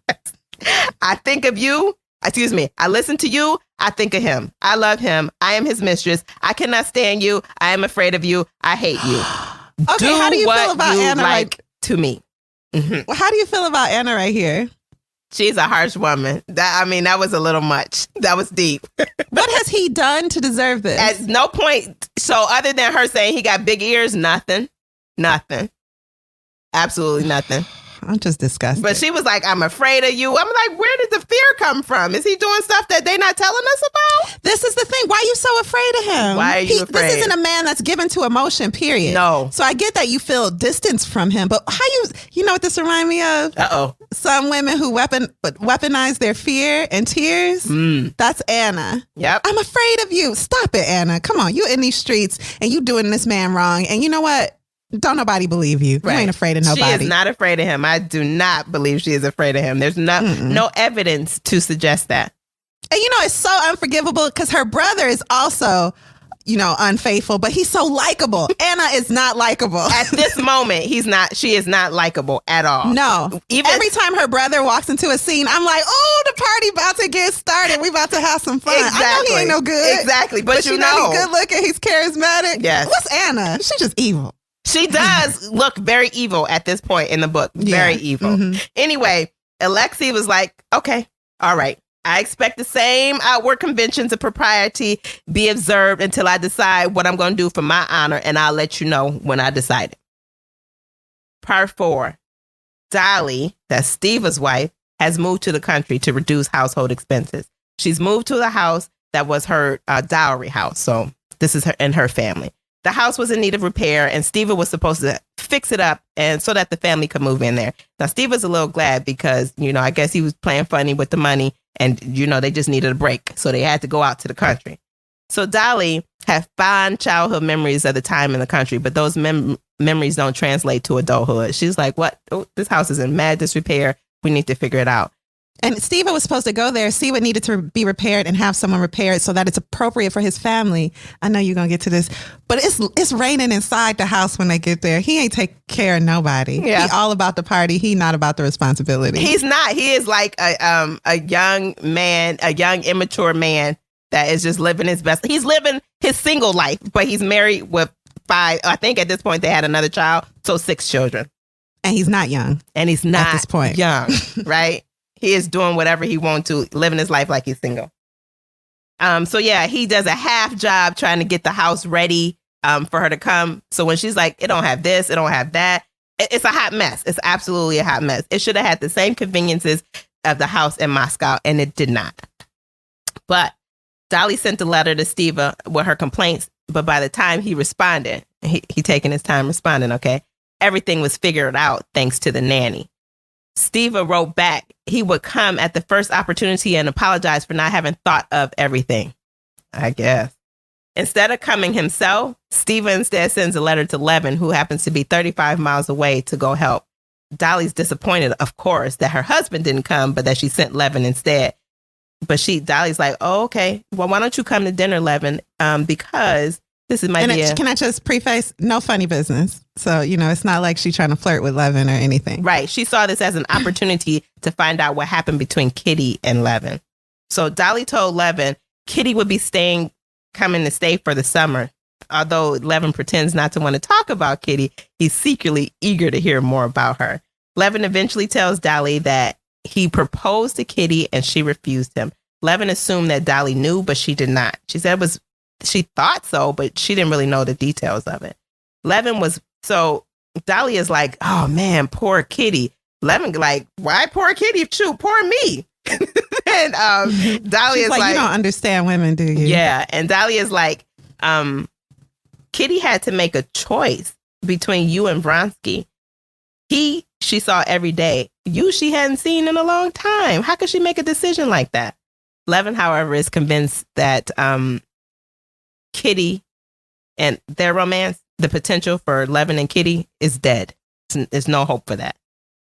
I think of you. Excuse me. I listen to you. I think of him. I love him. I am his mistress. I cannot stand you. I am afraid of you. I hate you." Okay, how do you feel about Anna? Like to me. Well, how do you feel about Anna right here? She's a harsh woman. That was a little much. That was deep. What has he done to deserve this? At no point. So other than her saying he got big ears, nothing. Absolutely nothing. I'm just disgusted. But she was like, "I'm afraid of you." I'm like, where did the fear come from? Is he doing stuff that they're not telling us about? This is the thing. Why are you so afraid of him? Why are you afraid? This isn't a man that's given to emotion, period. No. So I get that you feel distance from him, but how you know what this reminds me of? Uh-oh. Some women who weaponize their fear and tears. That's Anna. Yep. I'm afraid of you. Stop it, Anna. Come on. You in these streets and you doing this man wrong. And you know what? Don't nobody believe you. Right. You ain't afraid of nobody. She is not afraid of him. I do not believe she is afraid of him. There's no evidence to suggest that. And you know, it's so unforgivable because her brother is also, unfaithful, but he's so likable. Anna is not likable. At this moment, she is not likable at all. No. Every time her brother walks into a scene, I'm like, oh, the party about to get started. We about to have some fun. Exactly. I know he ain't no good. Exactly. But you know he's good looking. He's charismatic. Yes. What's Anna? She's just evil. She does look very evil at this point in the book. Very evil. Anyway, Alexei was like, okay, all right. I expect the same outward conventions of propriety be observed until I decide what I'm going to do for my honor, and I'll let you know when I decide it. Part 4. Dolly, that's Steva's wife, has moved to the country to reduce household expenses. She's moved to the house that was her dowry house. So this is her and her family. The house was in need of repair, and Steva was supposed to fix it up and so that the family could move in there. Now, Steva's a little glad because, I guess he was playing funny with the money and, they just needed a break. So they had to go out to the country. So Dolly had fond childhood memories of the time in the country, but those memories don't translate to adulthood. She's like, what? Oh, this house is in mad disrepair. We need to figure it out. And Steva was supposed to go there, see what needed to be repaired, and have someone repair it so that it's appropriate for his family. I know you're going to get to this, but it's raining inside the house when they get there. He ain't take care of nobody. Yeah. He all about the party. He not about the responsibility. He's not. He is like a young man, a young immature man that is just living his best. He's living his single life, but he's married with 5. I think at this point they had another child, so 6 children. And he's not young. And he's not at this point young, right? He is doing whatever he wants to, living his life like he's single. So yeah, he does a half job trying to get the house ready for her to come. So when she's like, it don't have this, it don't have that, it's a hot mess. It's absolutely a hot mess. It should have had the same conveniences of the house in Moscow, and it did not. But Dolly sent a letter to Steva with her complaints, but by the time he responded, he taking his time responding, okay, everything was figured out thanks to the nanny. Steva wrote back he would come at the first opportunity and apologize for not having thought of everything, I guess. Instead of coming himself, Steva instead sends a letter to Levin, who happens to be 35 miles away, to go help. Dolly's disappointed, of course, that her husband didn't come, but that she sent Levin instead. But Dolly's like, oh, okay, well, why don't you come to dinner, Levin? Because this is my idea. Can I just preface, no funny business. So, it's not like she's trying to flirt with Levin or anything. Right. She saw this as an opportunity to find out what happened between Kitty and Levin. So Dolly told Levin Kitty would be coming to stay for the summer. Although Levin pretends not to want to talk about Kitty, he's secretly eager to hear more about her. Levin eventually tells Dolly that he proposed to Kitty and she refused him. Levin assumed that Dolly knew, but she did not. She said she thought so, but she didn't really know the details of it. So Dolly is like, oh man, poor Kitty. Levin like, why poor Kitty? Shoot, poor me. And Dolly is like, you don't understand women, do you? Yeah. And Dolly is like, Kitty had to make a choice between you and Vronsky. She saw every day. You, she hadn't seen in a long time. How could she make a decision like that? Levin, however, is convinced that Kitty and their romance, the potential for Levin and Kitty, is dead. There's no hope for that.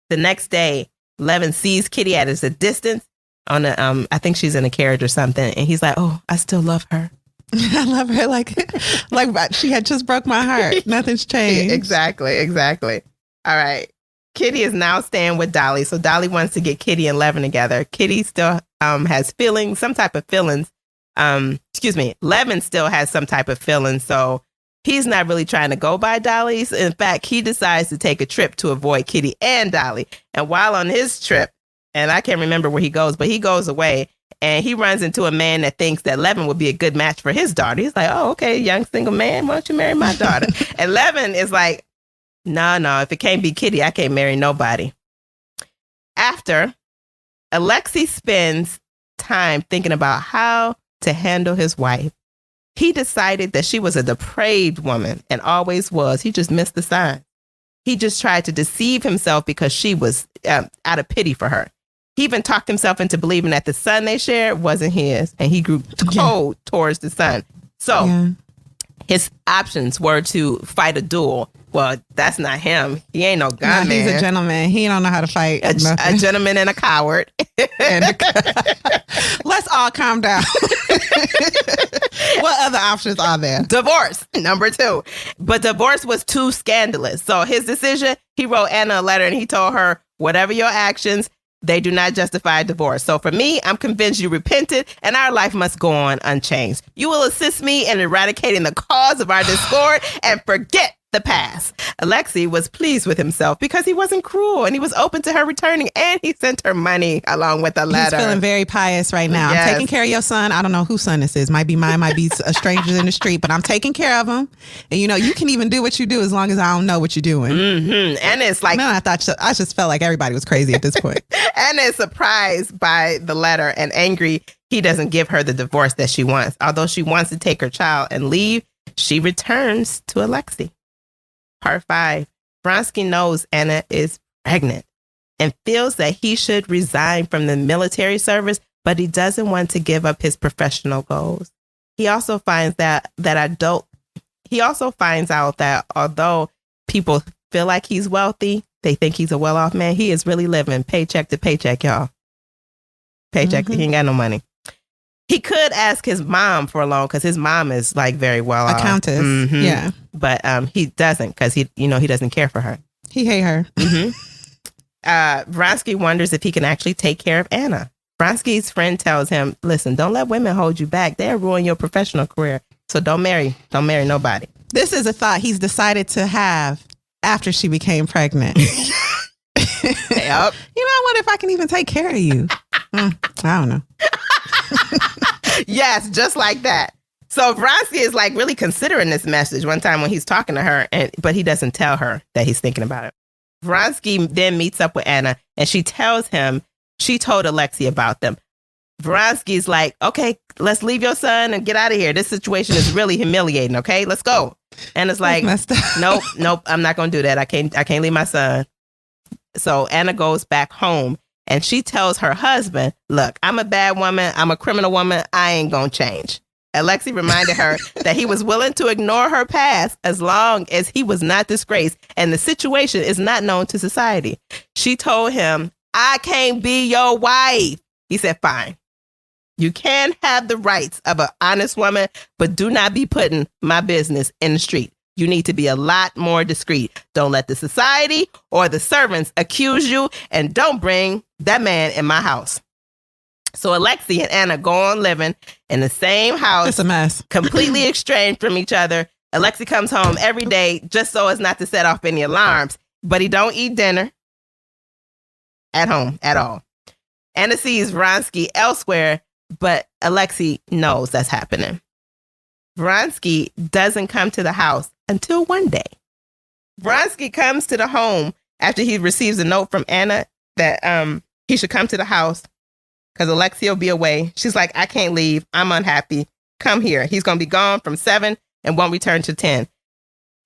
The next day, Levin sees Kitty at a distance on I think she's in a carriage or something. And he's like, oh, I still love her. I love her like she had just broke my heart. Nothing's changed. Exactly. All right. Kitty is now staying with Dolly. So Dolly wants to get Kitty and Levin together. Kitty still has feelings, some type of feelings. Levin still has some type of feelings. So he's not really trying to go by Dolly's. In fact, he decides to take a trip to avoid Kitty and Dolly. And while on his trip, and I can't remember where he goes, but he goes away and he runs into a man that thinks that Levin would be a good match for his daughter. He's like, oh, okay, young single man, why don't you marry my daughter? And Levin is like, no, if it can't be Kitty, I can't marry nobody. After, Alexei spends time thinking about how to handle his wife. He decided that she was a depraved woman and always was. He just missed the sign. He just tried to deceive himself because she was out of pity for her. He even talked himself into believing that the son they shared wasn't his, and he grew cold towards the son. So his options were to fight a duel. Well, that's not him. He ain't no gunman. He's a gentleman. He don't know how to fight. A gentleman and a coward. Let's all calm down. What other options are there? Divorce, number 2. But divorce was too scandalous. So his decision, he wrote Anna a letter and he told her, whatever your actions, they do not justify divorce. So for me, I'm convinced you repented and our life must go on unchanged. You will assist me in eradicating the cause of our discord and forget the past. Alexei was pleased with himself because he wasn't cruel and he was open to her returning, and he sent her money along with a letter. He's feeling very pious right now. Yes. I'm taking care of your son. I don't know whose son this is. Might be mine, might be a stranger in the street, but I'm taking care of him. And you can even do what you do as long as I don't know what you're doing. Mm-hmm. And it's like, I just felt like everybody was crazy at this point. And is surprised by the letter and angry he doesn't give her the divorce that she wants. Although she wants to take her child and leave, she returns to Alexei. Part 5. Vronsky knows Anna is pregnant and feels that he should resign from the military service, but he doesn't want to give up his professional goals. He also finds out that although people feel like he's wealthy, they think he's a well-off man, he is really living paycheck to paycheck, y'all. Paycheck, he ain't got no money. He could ask his mom for a loan because his mom is like very well off. A countess. Mm-hmm. Yeah. But he doesn't because he doesn't care for her. He hate her. Mm-hmm. Vronsky wonders if he can actually take care of Anna. Vronsky's friend tells him, listen, don't let women hold you back. They'll ruin your professional career. So don't marry nobody. This is a thought he's decided to have after she became pregnant. Yep. I wonder if I can even take care of you. I don't know. Yes, just like that. So Vronsky is like really considering this message one time when he's talking to her, but he doesn't tell her that he's thinking about it. Vronsky then meets up with Anna and she tells him she told Alexei about them. Vronsky's like, okay, let's leave your son and get out of here. This situation is really humiliating. Okay, let's go. And it's like, nope, I'm not going to do that. I can't leave my son. So Anna goes back home and she tells her husband, look, I'm a bad woman. I'm a criminal woman. I ain't going to change. Alexei reminded her that he was willing to ignore her past as long as he was not disgraced and the situation is not known to society. She told him, I can't be your wife. He said, fine. You can have the rights of an honest woman, but do not be putting my business in the street. You need to be a lot more discreet. Don't let the society or the servants accuse you, and don't bring that man in my house. So Alexei and Anna go on living in the same house. It's a mess. Completely estranged from each other. Alexei comes home every day just so as not to set off any alarms, but he don't eat dinner at home at all. Anna sees Vronsky elsewhere, but Alexei knows that's happening. Vronsky doesn't come to the house until one day. Vronsky comes to the home after he receives a note from Anna that he should come to the house because Alexei will be away. She's like, I can't leave. I'm unhappy. Come here. He's going to be gone from 7 and won't return to 10.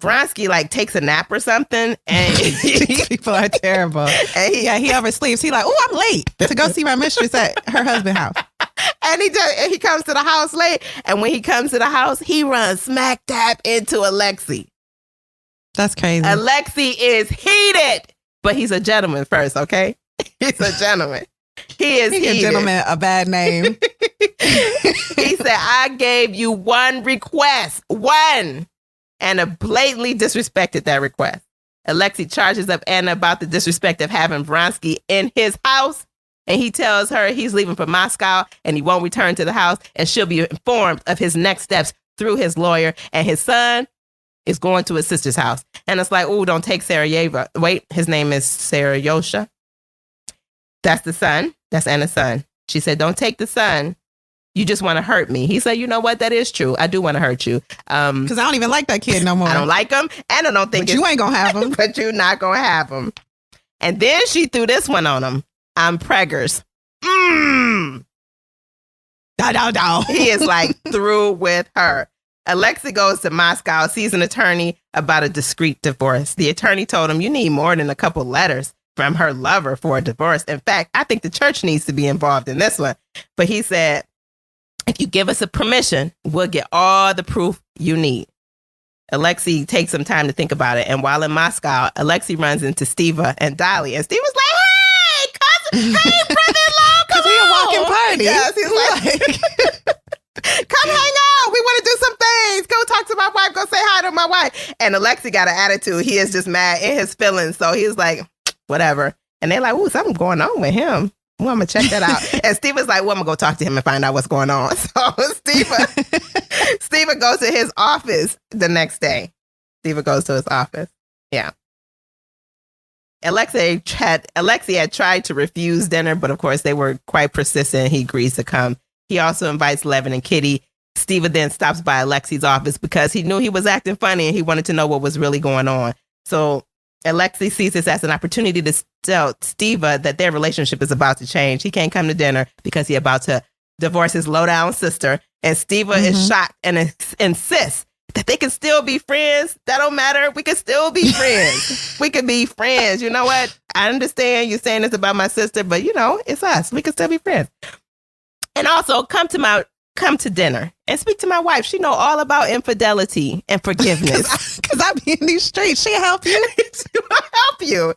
Vronsky takes a nap or something, and people are terrible. And he oversleeps. He like, oh, I'm late to go see my mistress at her husband's house. And he comes to the house late, and when he comes to the house, he runs smack dab into Alexei. That's crazy. Alexei is heated, but he's a gentleman first, okay? He's a gentleman. He is heated. A gentleman, a bad name. He said, I gave you one request, one. Anna blatantly disrespected that request. Alexei charges up Anna about the disrespect of having Vronsky in his house, and he tells her he's leaving for Moscow and he won't return to the house, and she'll be informed of his next steps through his lawyer, and his son is going to his sister's house. And it's like, oh, don't take Sarajevo. Wait, his name is Sarayosha. That's the son. That's Anna's son. She said, don't take the son. You just want to hurt me. He said, you know what? That is true. I do want to hurt you. Because I don't even like that kid no more. I don't like him. And I don't think but you ain't going to have him. But you're not going to have him. And then she threw this one on him. I'm preggers. No. He is through with her. Alexei goes to Moscow, sees an attorney about a discreet divorce. The attorney told him, you need more than a couple letters from her lover for a divorce. In fact, I think the church needs to be involved in this one. But he said, if you give us a permission, we'll get all the proof you need. Alexei takes some time to think about it. And while in Moscow, Alexei runs into Stiva and Dolly. And Stiva's like, hey, cousin, hey, brother-in-law, come on. He a walking party. Yes, he's like, come hang out. We want to do some things. Go talk to my wife. Go say hi to my wife. And Alexei got an attitude. He is just mad in his feelings. So he's like, whatever. And they're like, ooh, something going on with him. Well, I'm going to check that out. And Steve was like, well, I'm going to go talk to him and find out what's going on. So Steve goes to his office the next day. Steve goes to his office. Yeah. Alexei had tried to refuse dinner, but of course they were quite persistent. He agrees to come. He also invites Levin and Kitty. Steve then stops by Alexei's office because he knew he was acting funny and he wanted to know what was really going on. So Alexei sees this as an opportunity to tell Stiva that their relationship is about to change. He can't come to dinner because he's about to divorce his low-down sister. And Stiva is shocked and insists that they can still be friends. That don't matter. We can still be friends. We can be friends. You know what? I understand you saying this about my sister, but it's us. We can still be friends. And also come to dinner and speak to my wife. She know all about infidelity and forgiveness. Because I be in these streets. She'll help you. She'll help you.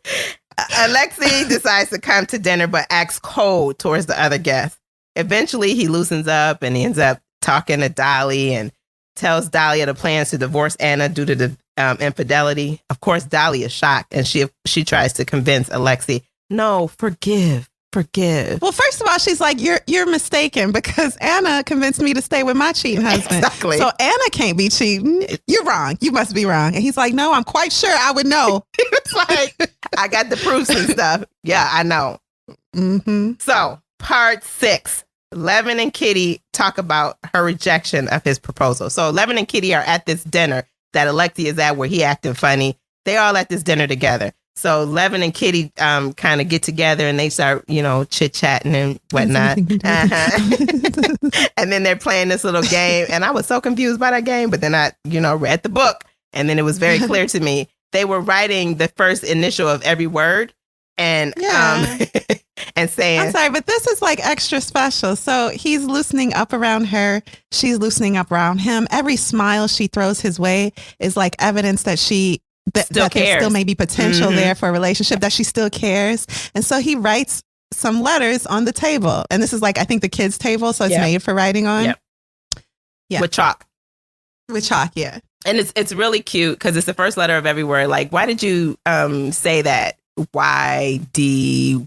Alexei decides to come to dinner, but acts cold towards the other guests. Eventually, he loosens up and he ends up talking to Dolly and tells Dolly of the plans to divorce Anna due to the infidelity. Of course, Dolly is shocked and she tries to convince Alexei, no, forgive. Well, first of all, she's like, you're mistaken because Anna convinced me to stay with my cheating husband. Exactly. So Anna can't be cheating. You're wrong. You must be wrong. And he's like, no, I'm quite sure I would know. It's like, I got the proofs and stuff. Yeah, I know. Mm-hmm. So part 6, Levin and Kitty talk about her rejection of his proposal. So Levin and Kitty are at this dinner that Alexei is at where he acting funny. They all at this dinner together. So Levin and Kitty kind of get together and they start, chit-chatting and whatnot. And then they're playing this little game. And I was so confused by that game. But then I, read the book. And then it was very clear to me. They were writing the first initial of every word. And and saying, I'm sorry, but this is like extra special. So he's loosening up around her. She's loosening up around him. Every smile she throws his way is like evidence that that there still may be potential there for a relationship, that she still cares. And so he writes some letters on the table. And this is like, I think the kids' table. So it's made for writing on. Yep. Yeah. With chalk. Yeah. And it's really cute because it's the first letter of every word. Like, why did you say that? YDYS.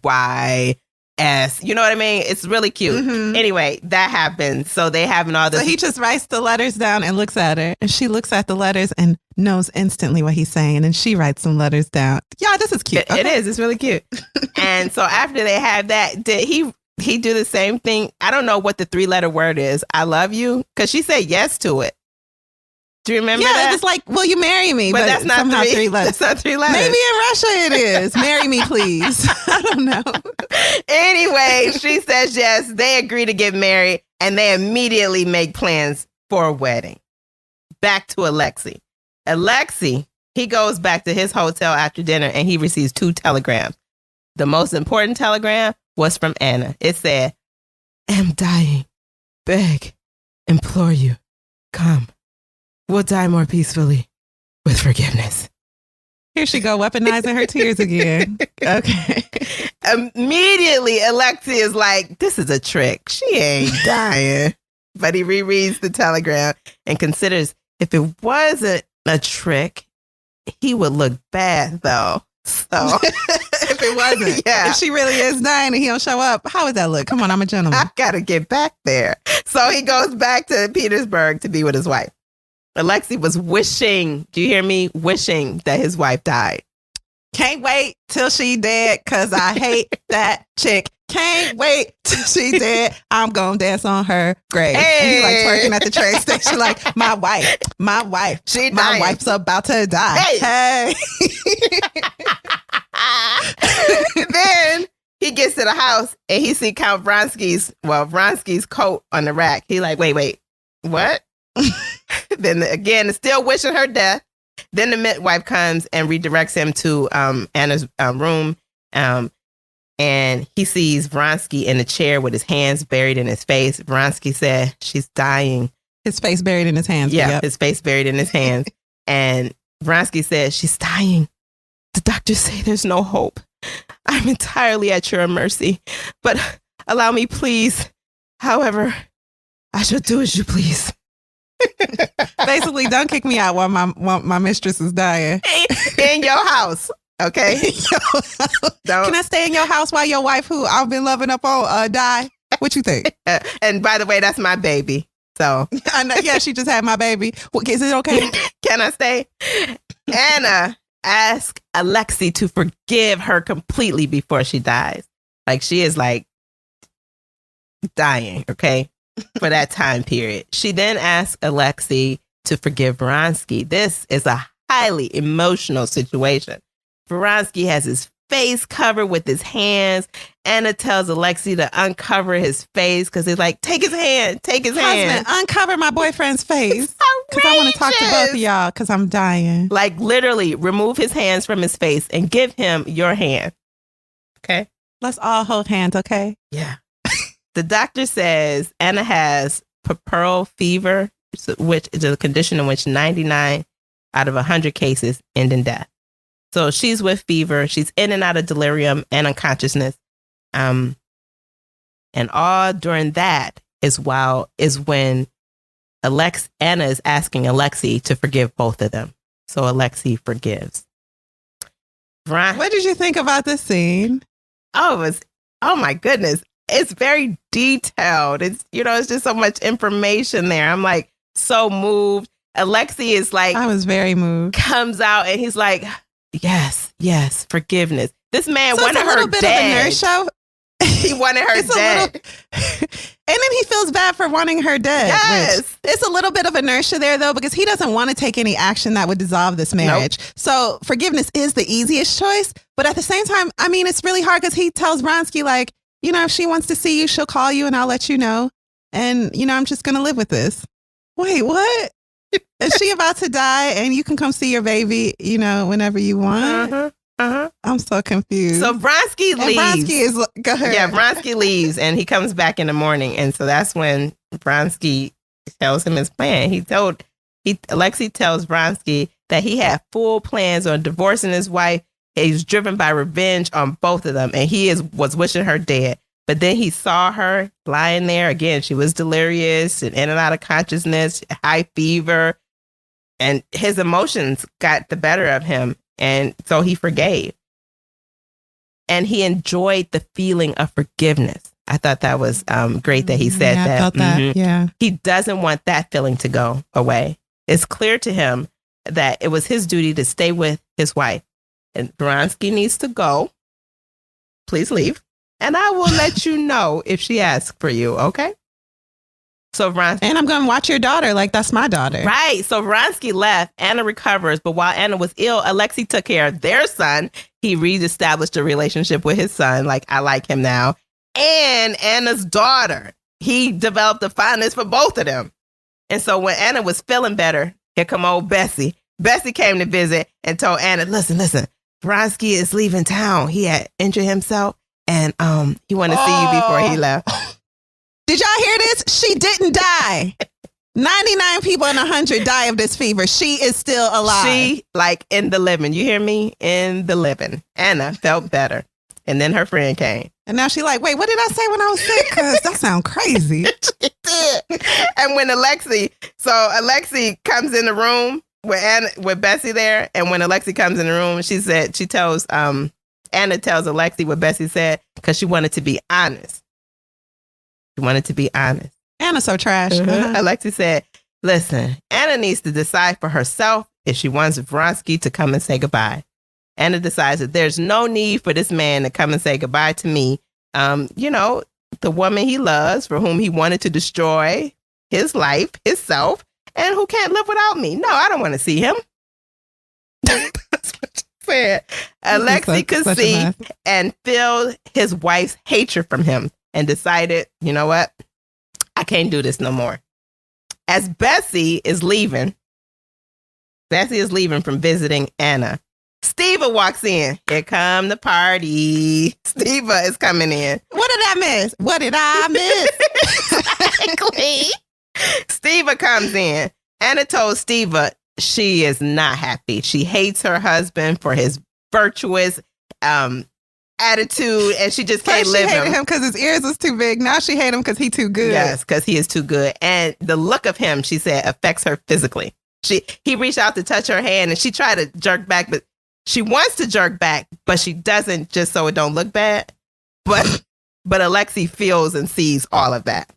You know what I mean? It's really cute. Mm-hmm. Anyway, that happens. So they having all this. So he just writes the letters down and looks at her. And she looks at the letters and knows instantly what he's saying. And then she writes some letters down. Yeah, this is cute. It is. It's really cute. And so after they have that, did he do the same thing? I don't know what the 3-letter word is. I love you. Because she said yes to it. Do you remember that? Yeah, it's like, will you marry me? But that's not somehow 3 letters. That's not 3 letters. Maybe in Russia it is. Marry me, please. I don't know. Anyway, she says yes. They agree to get married, and they immediately make plans for a wedding. Back to Alexei. Alexei, he goes back to his hotel after dinner, and he receives 2 telegrams. The most important telegram was from Anna. It said, "Am dying. Beg, implore you. Come. We'll die more peacefully with forgiveness." Here she go, weaponizing her tears again. Okay. Immediately, Alexei is like, this is a trick. She ain't dying. But he rereads the telegram and considers if it wasn't a trick, he would look bad, though. So if it wasn't, if she really is dying and he don't show up, how would that look? Come on, I'm a gentleman. I got to get back there. So he goes back to Petersburg to be with his wife. Alexei was wishing, do you hear me? Wishing that his wife died. Can't wait till she dead because I hate that chick. Can't wait till she dead. I'm going to dance on her grave. Hey. And he's like twerking at the train station like, my wife, my wife's about to die. Hey. Then he gets to the house and he see Count Vronsky's coat on the rack. He like, wait, what? Then again, still wishing her death. Then the midwife comes and redirects him to Anna's room. And he sees Vronsky in a chair with his hands buried in his face. Vronsky said, she's dying. His face buried in his hands. Yeah, his face buried in his hands. And Vronsky said, she's dying. The doctors say there's no hope. I'm entirely at your mercy. But allow me, please. However, I shall do as you please. Basically, don't kick me out while my mistress is dying. In your house, okay? Can I stay in your house while your wife, who I've been loving up on, die? What you think? And by the way, that's my baby. So I know. Yeah, she just had my baby. Is it okay? Can I stay? Anna asked Alexei to forgive her completely before she dies. Like she is like dying, okay? For that time period. She then asked Alexei to forgive Vronsky. This is a highly emotional situation. Vronsky has his face covered with his hands. Anna tells Alexei to uncover his face because he's like, take his hand. Husband, uncover my boyfriend's face. Because I want to talk to both of y'all because I'm dying. Like literally remove his hands from his face and give him your hand. Okay? Let's all hold hands, okay? Yeah. The doctor says Anna has puerperal fever, which is a condition in which 99 out of 100 cases end in death. So she's with fever. She's in and out of delirium and unconsciousness. And all during that is when Anna is asking Alexei to forgive both of them. So Alexei forgives. What did you think about this scene? Oh my goodness. It's very detailed. It's just so much information there. I'm like so moved. Alexei is like, I was very moved. Comes out and he's like, yes, forgiveness. This man wanted her dead. Of a nurse show. He wanted her dead. And then he feels bad for wanting her dead. Yes. It's a little bit of inertia there, though, because he doesn't want to take any action that would dissolve this marriage. Nope. So forgiveness is the easiest choice. But at the same time, I mean, it's really hard because he tells Vronsky, like, you know, if she wants to see you, she'll call you and I'll let you know. And, you know, I'm just going to live with this. Wait, what? Is she about to die and you can come see your baby, you know, whenever you want? I'm so confused. So Vronsky leaves. Vronsky is, go ahead. Yeah, Vronsky leaves and he comes back in the morning. And so that's when Vronsky tells him his plan. Alexei tells Vronsky that he had full plans on divorcing his wife. He's driven by revenge on both of them. And was wishing her dead. But then he saw her lying there. Again, she was delirious and in and out of consciousness, high fever. And his emotions got the better of him. And so he forgave. And he enjoyed the feeling of forgiveness. I thought that was great that he said that. I felt that, yeah. He doesn't want that feeling to go away. It's clear to him that it was his duty to stay with his wife. And Vronsky needs to go. Please leave. And I will let you know if she asks for you, okay? So Vronsky, and I'm going to watch your daughter like that's my daughter. Right. So Vronsky left. Anna recovers. But while Anna was ill, Alexei took care of their son. He reestablished a relationship with his son. Like, I like him now. And Anna's daughter. He developed a fondness for both of them. And so when Anna was feeling better, here come old Bessie. Bessie came to visit and told Anna, listen, Vronsky is leaving town. He had injured himself and he wanted to see you before he left. Did y'all hear this? She didn't die. 99 people in 100 die of this fever. She is still alive. She, like, in the living. You hear me? In the living. Anna felt better. And then her friend came. And now she like, wait, what did I say when I was sick? Because that sounds crazy. She did. And when Alexei comes in the room with Bessie there. And when Alexei comes in the room, Anna tells Alexei what Bessie said because she wanted to be honest. Anna's so trash. Alexis said, listen, Anna needs to decide for herself if she wants Vronsky to come and say goodbye. Anna decides that there's no need for this man to come and say goodbye to me. You know, the woman he loves, for whom he wanted to destroy his life, himself, and who can't live without me. No, I don't want to see him. That's what she said. Alexei could see and feel his wife's hatred from him. And decided, you know what? I can't do this no more. As Bessie is leaving from visiting Anna, Steva walks in. Here come the party. Steva is coming in. What did I miss? Exactly. Steva comes in. Anna told Steva she is not happy. She hates her husband for his virtuous attitude, and she just can't live him. She hated him because his ears was too big. Now she hates him because he's too good. Yes, because he is too good. And the look of him, she said, affects her physically. He reached out to touch her hand, and she tried to jerk back, but she wants to jerk back, but she doesn't, just so it don't look bad. But Alexei feels and sees all of that.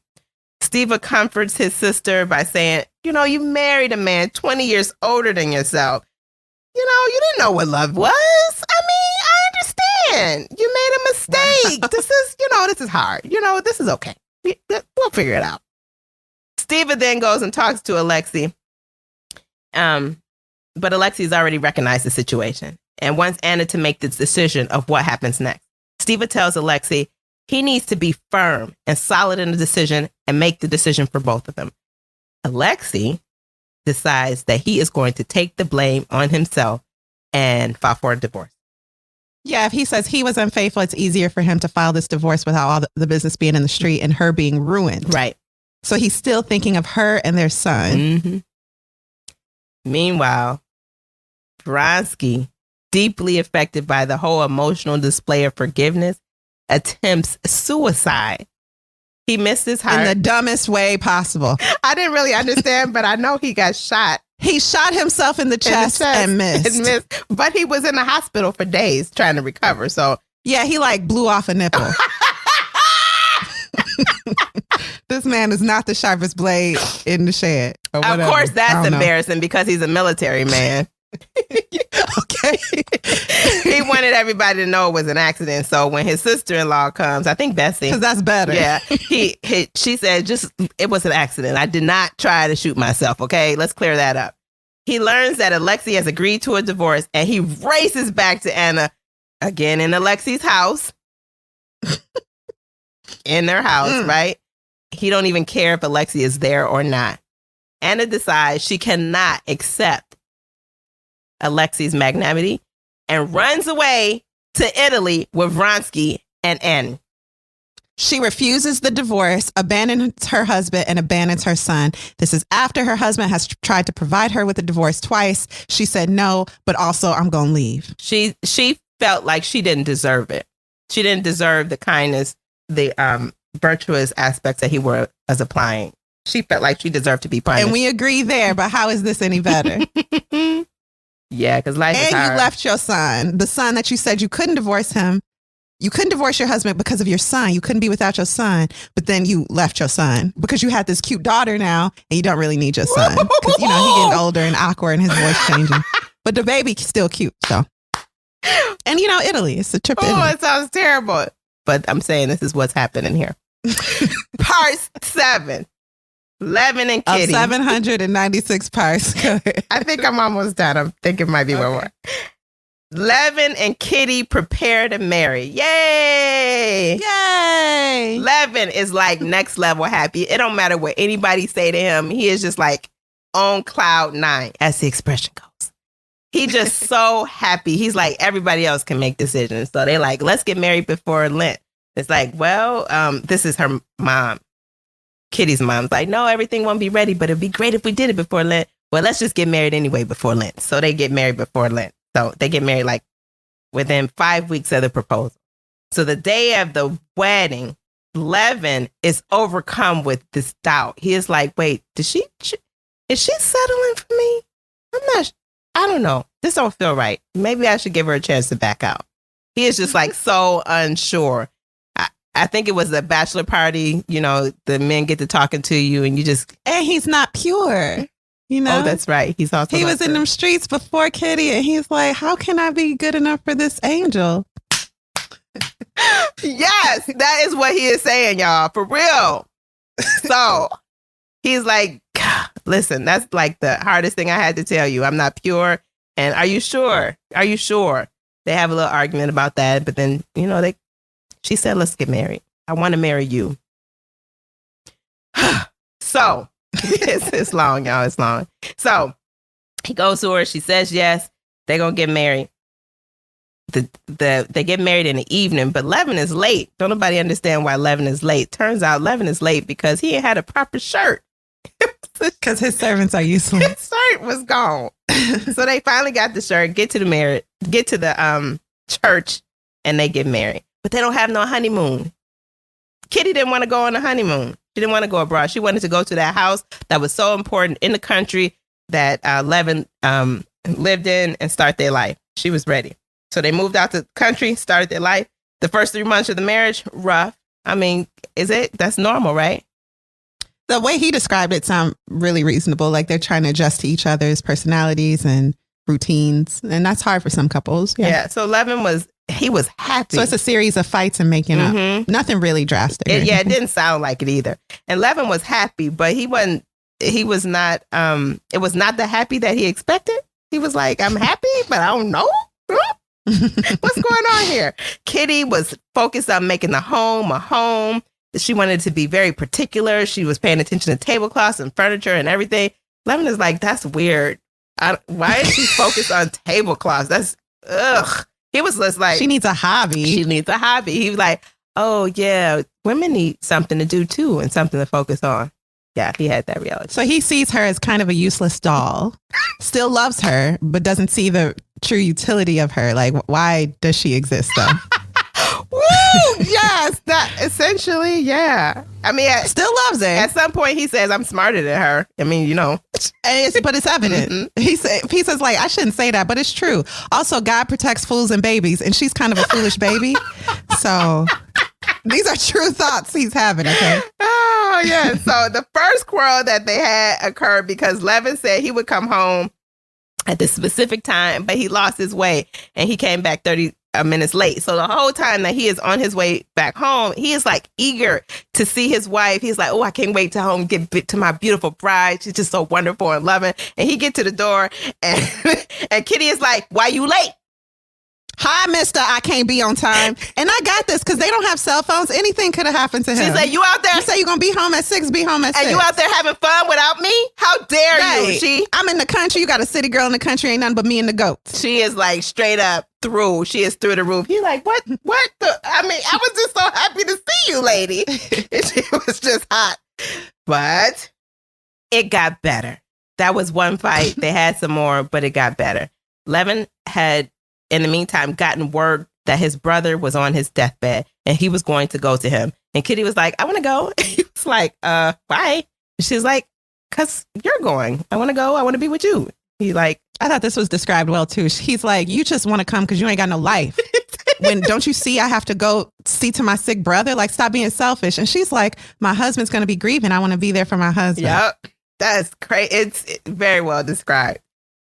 Steva comforts his sister by saying, you know, you married a man 20 years older than yourself. You know, you didn't know what love was. I mean, I understand. You made a mistake. This is hard. You know, this is okay. We'll figure it out. Steva then goes and talks to Alexei. But Alexei's already recognized the situation and wants Anna to make the decision of what happens next. Steva tells Alexei he needs to be firm and solid in the decision and make the decision for both of them. Alexei decides that he is going to take the blame on himself and file for a divorce. Yeah, if he says he was unfaithful, it's easier for him to file this divorce without all the business being in the street and her being ruined. Right. So he's still thinking of her and their son. Mm-hmm. Meanwhile, Vronsky, deeply affected by the whole emotional display of forgiveness, attempts suicide. He missed his heart. In the dumbest way possible. I didn't really understand, but I know he got shot. He shot himself in the chest and missed. But he was in the hospital for days trying to recover. So yeah, he like blew off a nipple. This man is not the sharpest blade in the shed. Of course, that's embarrassing because he's a military man. Okay. He wanted everybody to know it was an accident. So when his sister-in-law comes, I think Bessie. Because that's better. Yeah. She said, it was an accident. I did not try to shoot myself. Okay. Let's clear that up. He learns that Alexei has agreed to a divorce and he races back to Anna again in Alexei's house. In their house, right? He don't even care if Alexei is there or not. Anna decides she cannot accept Alexei's magnanimity and runs away to Italy with Vronsky and Annie. She refuses the divorce, abandons her husband, and abandons her son. This is after her husband has tried to provide her with a divorce twice. She said no, but also I'm going to leave. She felt like she didn't deserve it. She didn't deserve the kindness, the virtuous aspects that he was applying. She felt like she deserved to be punished. And we agree there, but how is this any better? Yeah, because life is hard. And you left your son, the son that you said you couldn't divorce him. You couldn't divorce your husband because of your son. You couldn't be without your son, but then you left your son because you had this cute daughter now and you don't really need your son. Because, he getting older and awkward and his voice changing. But the baby's still cute, so. And, Italy. It's a trip to Italy. Oh, it sounds terrible. But I'm saying this is what's happening here. Part 7. Levin and Kitty. Of 796 parts. I think I'm almost done. I think it might be one more. Levin and Kitty prepare to marry. Yay! Yay! Levin is like next level happy. It don't matter what anybody say to him. He is just like on cloud 9, as the expression goes. He just so happy. He's like, everybody else can make decisions. So they like, let's get married before Lent. It's like, well, this is her mom. Kitty's mom's like, no, everything won't be ready, but it'd be great if we did it before Lent. Well, let's just get married anyway before Lent. So they get married before Lent. So they get married like within 5 weeks of the proposal. So the day of the wedding, Levin is overcome with this doubt. He is like, wait, is she settling for me? I don't know. This don't feel right. Maybe I should give her a chance to back out. He is just like so unsure. I think it was a bachelor party. The men get to talking to you and you just. And he's not pure. Oh, that's right. He was in them streets before Kitty and he's like, how can I be good enough for this angel? Yes, that is what he is saying, y'all. For real. So he's like, listen, that's like the hardest thing I had to tell you. I'm not pure. And are you sure? Are you sure? They have a little argument about that. But then, she said, let's get married. I want to marry you. So it's long, y'all. It's long. So he goes to her. She says yes. They're going to get married. They get married in the evening, but Levin is late. Don't nobody understand why Levin is late. Turns out Levin is late because he ain't had a proper shirt. Because his servants are useless. His shirt was gone. So they finally got the shirt, get to the church, and they get married. But they don't have no honeymoon. Kitty didn't want to go on a honeymoon. She didn't want to go abroad. She wanted to go to that house that was so important in the country that Levin lived in and start their life. She was ready. So they moved out to the country, started their life. The first 3 months of the marriage, rough. I mean, that's normal, right? The way he described it sounded really reasonable. Like they're trying to adjust to each other's personalities and routines. And that's hard for some couples. Yeah. So Levin was happy. So it's a series of fights and making up. Nothing really drastic. It didn't sound like it either. And Levin was happy, but it was not the happy that he expected. He was like, I'm happy, but I don't know. What's going on here? Kitty was focused on making the home a home. She wanted to be very particular. She was paying attention to tablecloths and furniture and everything. Levin is like, that's weird. Why is she focused on tablecloths? That's, ugh. He was just like, she needs a hobby. She needs a hobby. He was like, oh, yeah, women need something to do, too, and something to focus on. Yeah, he had that reality. So he sees her as kind of a useless doll, still loves her, but doesn't see the true utility of her. Like, why does she exist, though? Woo! Yes, that essentially, yeah. I mean, still loves her. At some point, he says, "I'm smarter than her." I mean, but it's evident. Mm-hmm. He says, like, I shouldn't say that, but it's true. Also, God protects fools and babies, and she's kind of a foolish baby. So these are true thoughts he's having. Okay. Oh yeah. So the first quarrel that they had occurred because Levin said he would come home at this specific time, but he lost his way and he came back 30 minutes late. So the whole time that he is on his way back home, he is like eager to see his wife. He's like, oh, I can't wait to home, get to my beautiful bride. She's just so wonderful and loving. And he get to the door and, and Kitty is like, why you late? Hi, mister, I can't be on time. And I got this because they don't have cell phones. Anything could have happened to him. She's like, you out there? You say you're going to be home at 6, be home at 6. And you out there having fun without me? How dare you? I'm in the country. You got a city girl in the country. Ain't nothing but me and the goats. She is like straight up through. She is through the roof. He's like, what? I was just so happy to see you, lady. She was just hot. But it got better. That was one fight. They had some more, but it got better. Levin had, in the meantime, gotten word that his brother was on his deathbed and he was going to go to him. And Kitty was like, I want to go. And he was like, why? She's like, because you're going. I want to go. I want to be with you. He's like, I thought this was described well, too. He's like, you just want to come because you ain't got no life. Don't you see I have to go see to my sick brother? Like, stop being selfish. And she's like, my husband's going to be grieving. I want to be there for my husband. Yep. That's crazy. It's very well described.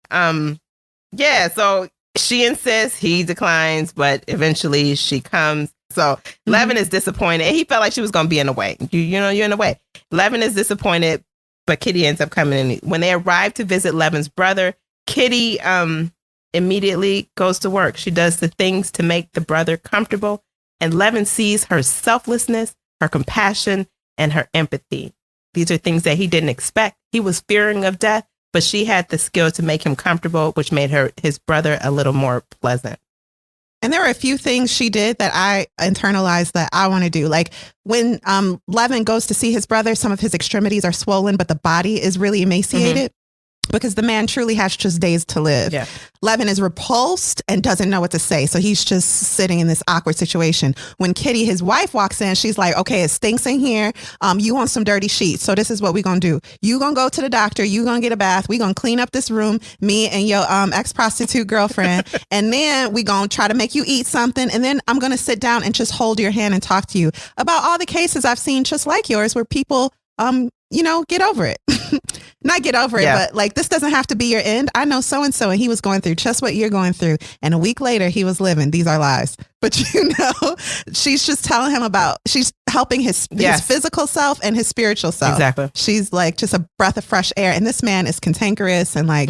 Yeah. So she insists, he declines, but eventually she comes. So Levin is disappointed. He felt like she was going to be in the way. You know, you're in the way. Levin is disappointed, but Kitty ends up coming in. When they arrive to visit Levin's brother, Kitty immediately goes to work. She does the things to make the brother comfortable. And Levin sees her selflessness, her compassion, and her empathy. These are things that he didn't expect. He was fearing of death, but she had the skill to make him comfortable, which made his brother a little more pleasant. And there were a few things she did that I internalized that I want to do. Like when Levin goes to see his brother, some of his extremities are swollen, but the body is really emaciated. Because the man truly has just days to live. Yeah. Levin is repulsed and doesn't know what to say. So he's just sitting in this awkward situation. When Kitty, his wife, walks in, she's like, okay, it stinks in here. You want some dirty sheets. So this is what we're going to do. You going to go to the doctor. You going to get a bath. We going to clean up this room, me and your ex-prostitute girlfriend. And then we going to try to make you eat something. And then I'm going to sit down and just hold your hand and talk to you about all the cases I've seen just like yours where people, get over it. Not get over it, but like, this doesn't have to be your end. I know so-and-so, and he was going through just what you're going through. And a week later, he was living. These are lies. But, she's just telling him she's helping his physical self and his spiritual self. Exactly. She's like just a breath of fresh air. And this man is cantankerous and like,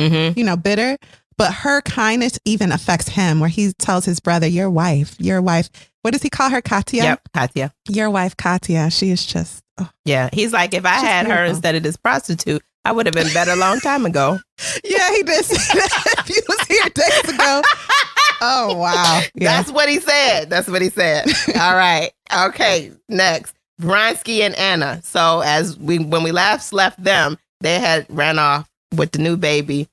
bitter. But her kindness even affects him, where he tells his brother, your wife. What does he call her? Katya? Yep, Katya. Your wife, Katya. She is just... Oh. Yeah, he's like, if I had beautiful. Her instead of this prostitute, I would have been better a long time ago. Yeah, he did say that if he was here days ago. Oh, wow. Yeah. That's what he said. All right. Okay, next. Vronsky and Anna. So when we last left them, they had ran off with the new baby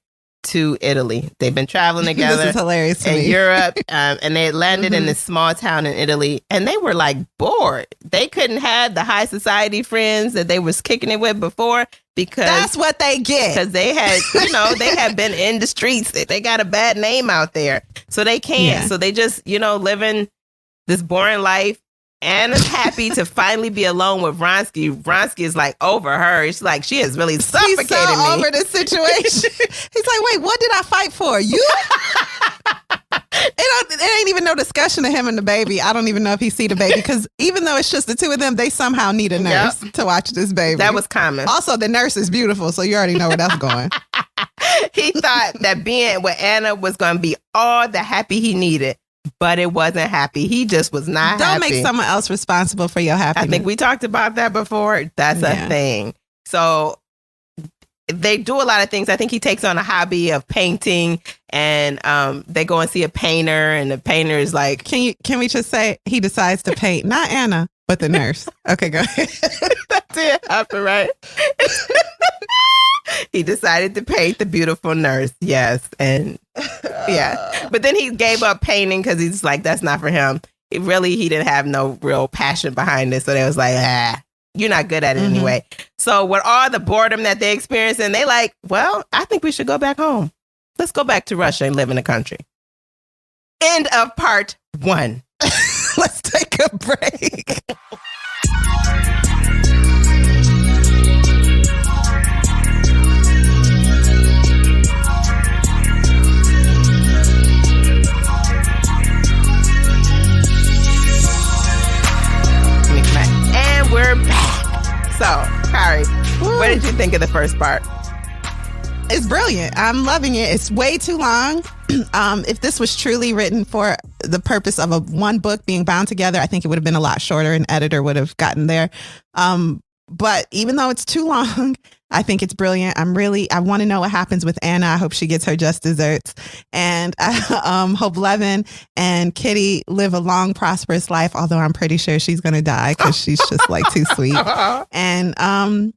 to Italy. They've been traveling together. This is hilarious to me. In Europe, and they had landed in this small town in Italy, and they were like bored. They couldn't have the high society friends that they was kicking it with before because that's what they get. Because they had, they had been in the streets. They got a bad name out there, so they can't. Yeah. So they just, living this boring life. Anna's happy to finally be alone with Vronsky. Vronsky is like over her. It's like she is really suffocating He's so me. Over this situation. He's like, wait, what did I fight for? You? It ain't even no discussion of him and the baby. I don't even know if he see the baby because even though it's just the two of them, they somehow need a nurse to watch this baby. That was common. Also, the nurse is beautiful, so you already know where that's going. He thought that being with Anna was going to be all the happy he needed. But it wasn't happy. He just was not happy. Don't make someone else responsible for your happiness. I think we talked about that before. That's a thing. So they do a lot of things. I think he takes on a hobby of painting, and they go and see a painter, and the painter is like, Can we just say he decides to paint not Anna, but the nurse? Okay, go ahead. That's it. After right. He decided to paint the beautiful nurse. Yes. And but then he gave up painting because he's like, that's not for him. He didn't have no real passion behind it. So they was like, you're not good at it anyway. So with all the boredom that they experienced, and they like, well, I think we should go back home. Let's go back to Russia and live in the country. End of part 1. Let's take a break. did you think of the first part? It's brilliant. I'm loving it. It's way too long. If this was truly written for the purpose of one book being bound together, I think it would have been a lot shorter. An editor would have gotten there. But even though it's too long, I think it's brilliant. I want to know what happens with Anna. I hope she gets her just desserts. And I hope Levin and Kitty live a long, prosperous life, although I'm pretty sure she's going to die because she's just like too sweet. And I'm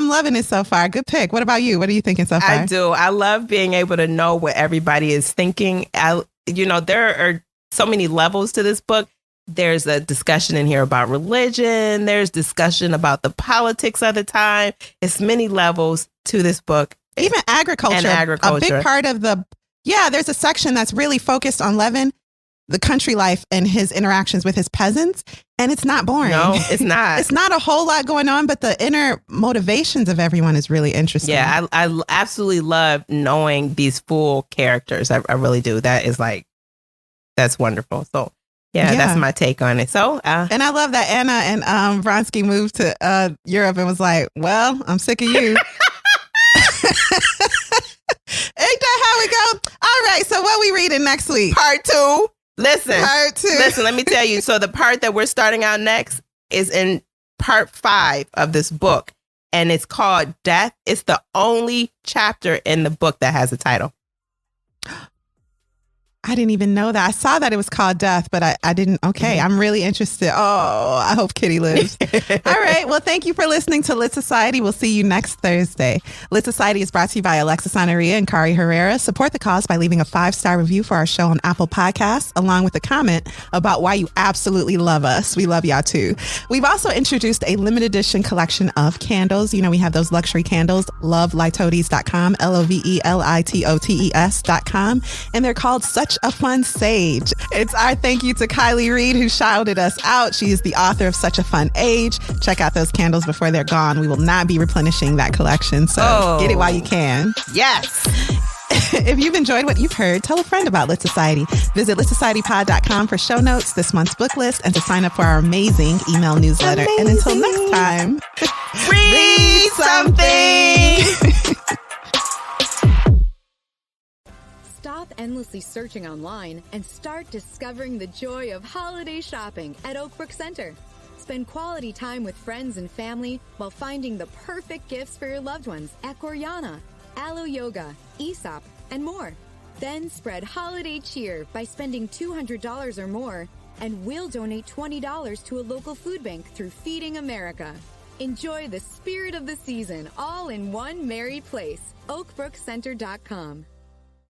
loving it so far. Good pick. What about you? What are you thinking so far? I do. I love being able to know what everybody is thinking. There are so many levels to this book. There's a discussion in here about religion. There's discussion about the politics of the time. It's many levels to this book. Even agriculture. A big part of there's a section that's really focused on Levin, the country life and his interactions with his peasants. And it's not boring. No, it's not. It's not a whole lot going on, but the inner motivations of everyone is really interesting. Yeah, I absolutely love knowing these full characters. I really do. That's wonderful. So yeah, that's my take on it. So, and I love that Anna and Vronsky moved to Europe and was like, "Well, I'm sick of you." Ain't that how we go? All right. So, what we reading next week? Part 2. Listen. Let me tell you. So, the part that we're starting out next is in part 5 of this book, and it's called Death. It's the only chapter in the book that has a title. I didn't even know that. I saw that it was called Death, but I didn't. Okay, I'm really interested. Oh, I hope Kitty lives. All right. Well, thank you for listening to Lit Society. We'll see you next Thursday. Lit Society is brought to you by Alexis and Kari Herrera. Support the cause by leaving a 5-star review for our show on Apple Podcasts, along with a comment about why you absolutely love us. We love y'all too. We've also introduced a limited edition collection of candles. We have those luxury candles, lovelitotes.com, LOVELITOTES.com, and they're called Such a Fun Sage. It's our thank you to Kylie Reed, who shouted us out. She is the author of Such a Fun Age. Check out those candles before they're gone. We will not be replenishing that collection, so get it while you can. Yes. If you've enjoyed what you've heard, tell a friend about Lit Society. Visit litsocietypod.com for show notes, this month's book list, and to sign up for our amazing email newsletter. And until next time, read something. Stop endlessly searching online and start discovering the joy of holiday shopping at Oakbrook Center. Spend quality time with friends and family while finding the perfect gifts for your loved ones at Koreana, Alo Yoga, Aesop, and more. Then spread holiday cheer by spending $200 or more, and we'll donate $20 to a local food bank through Feeding America. Enjoy the spirit of the season all in one merry place. OakbrookCenter.com.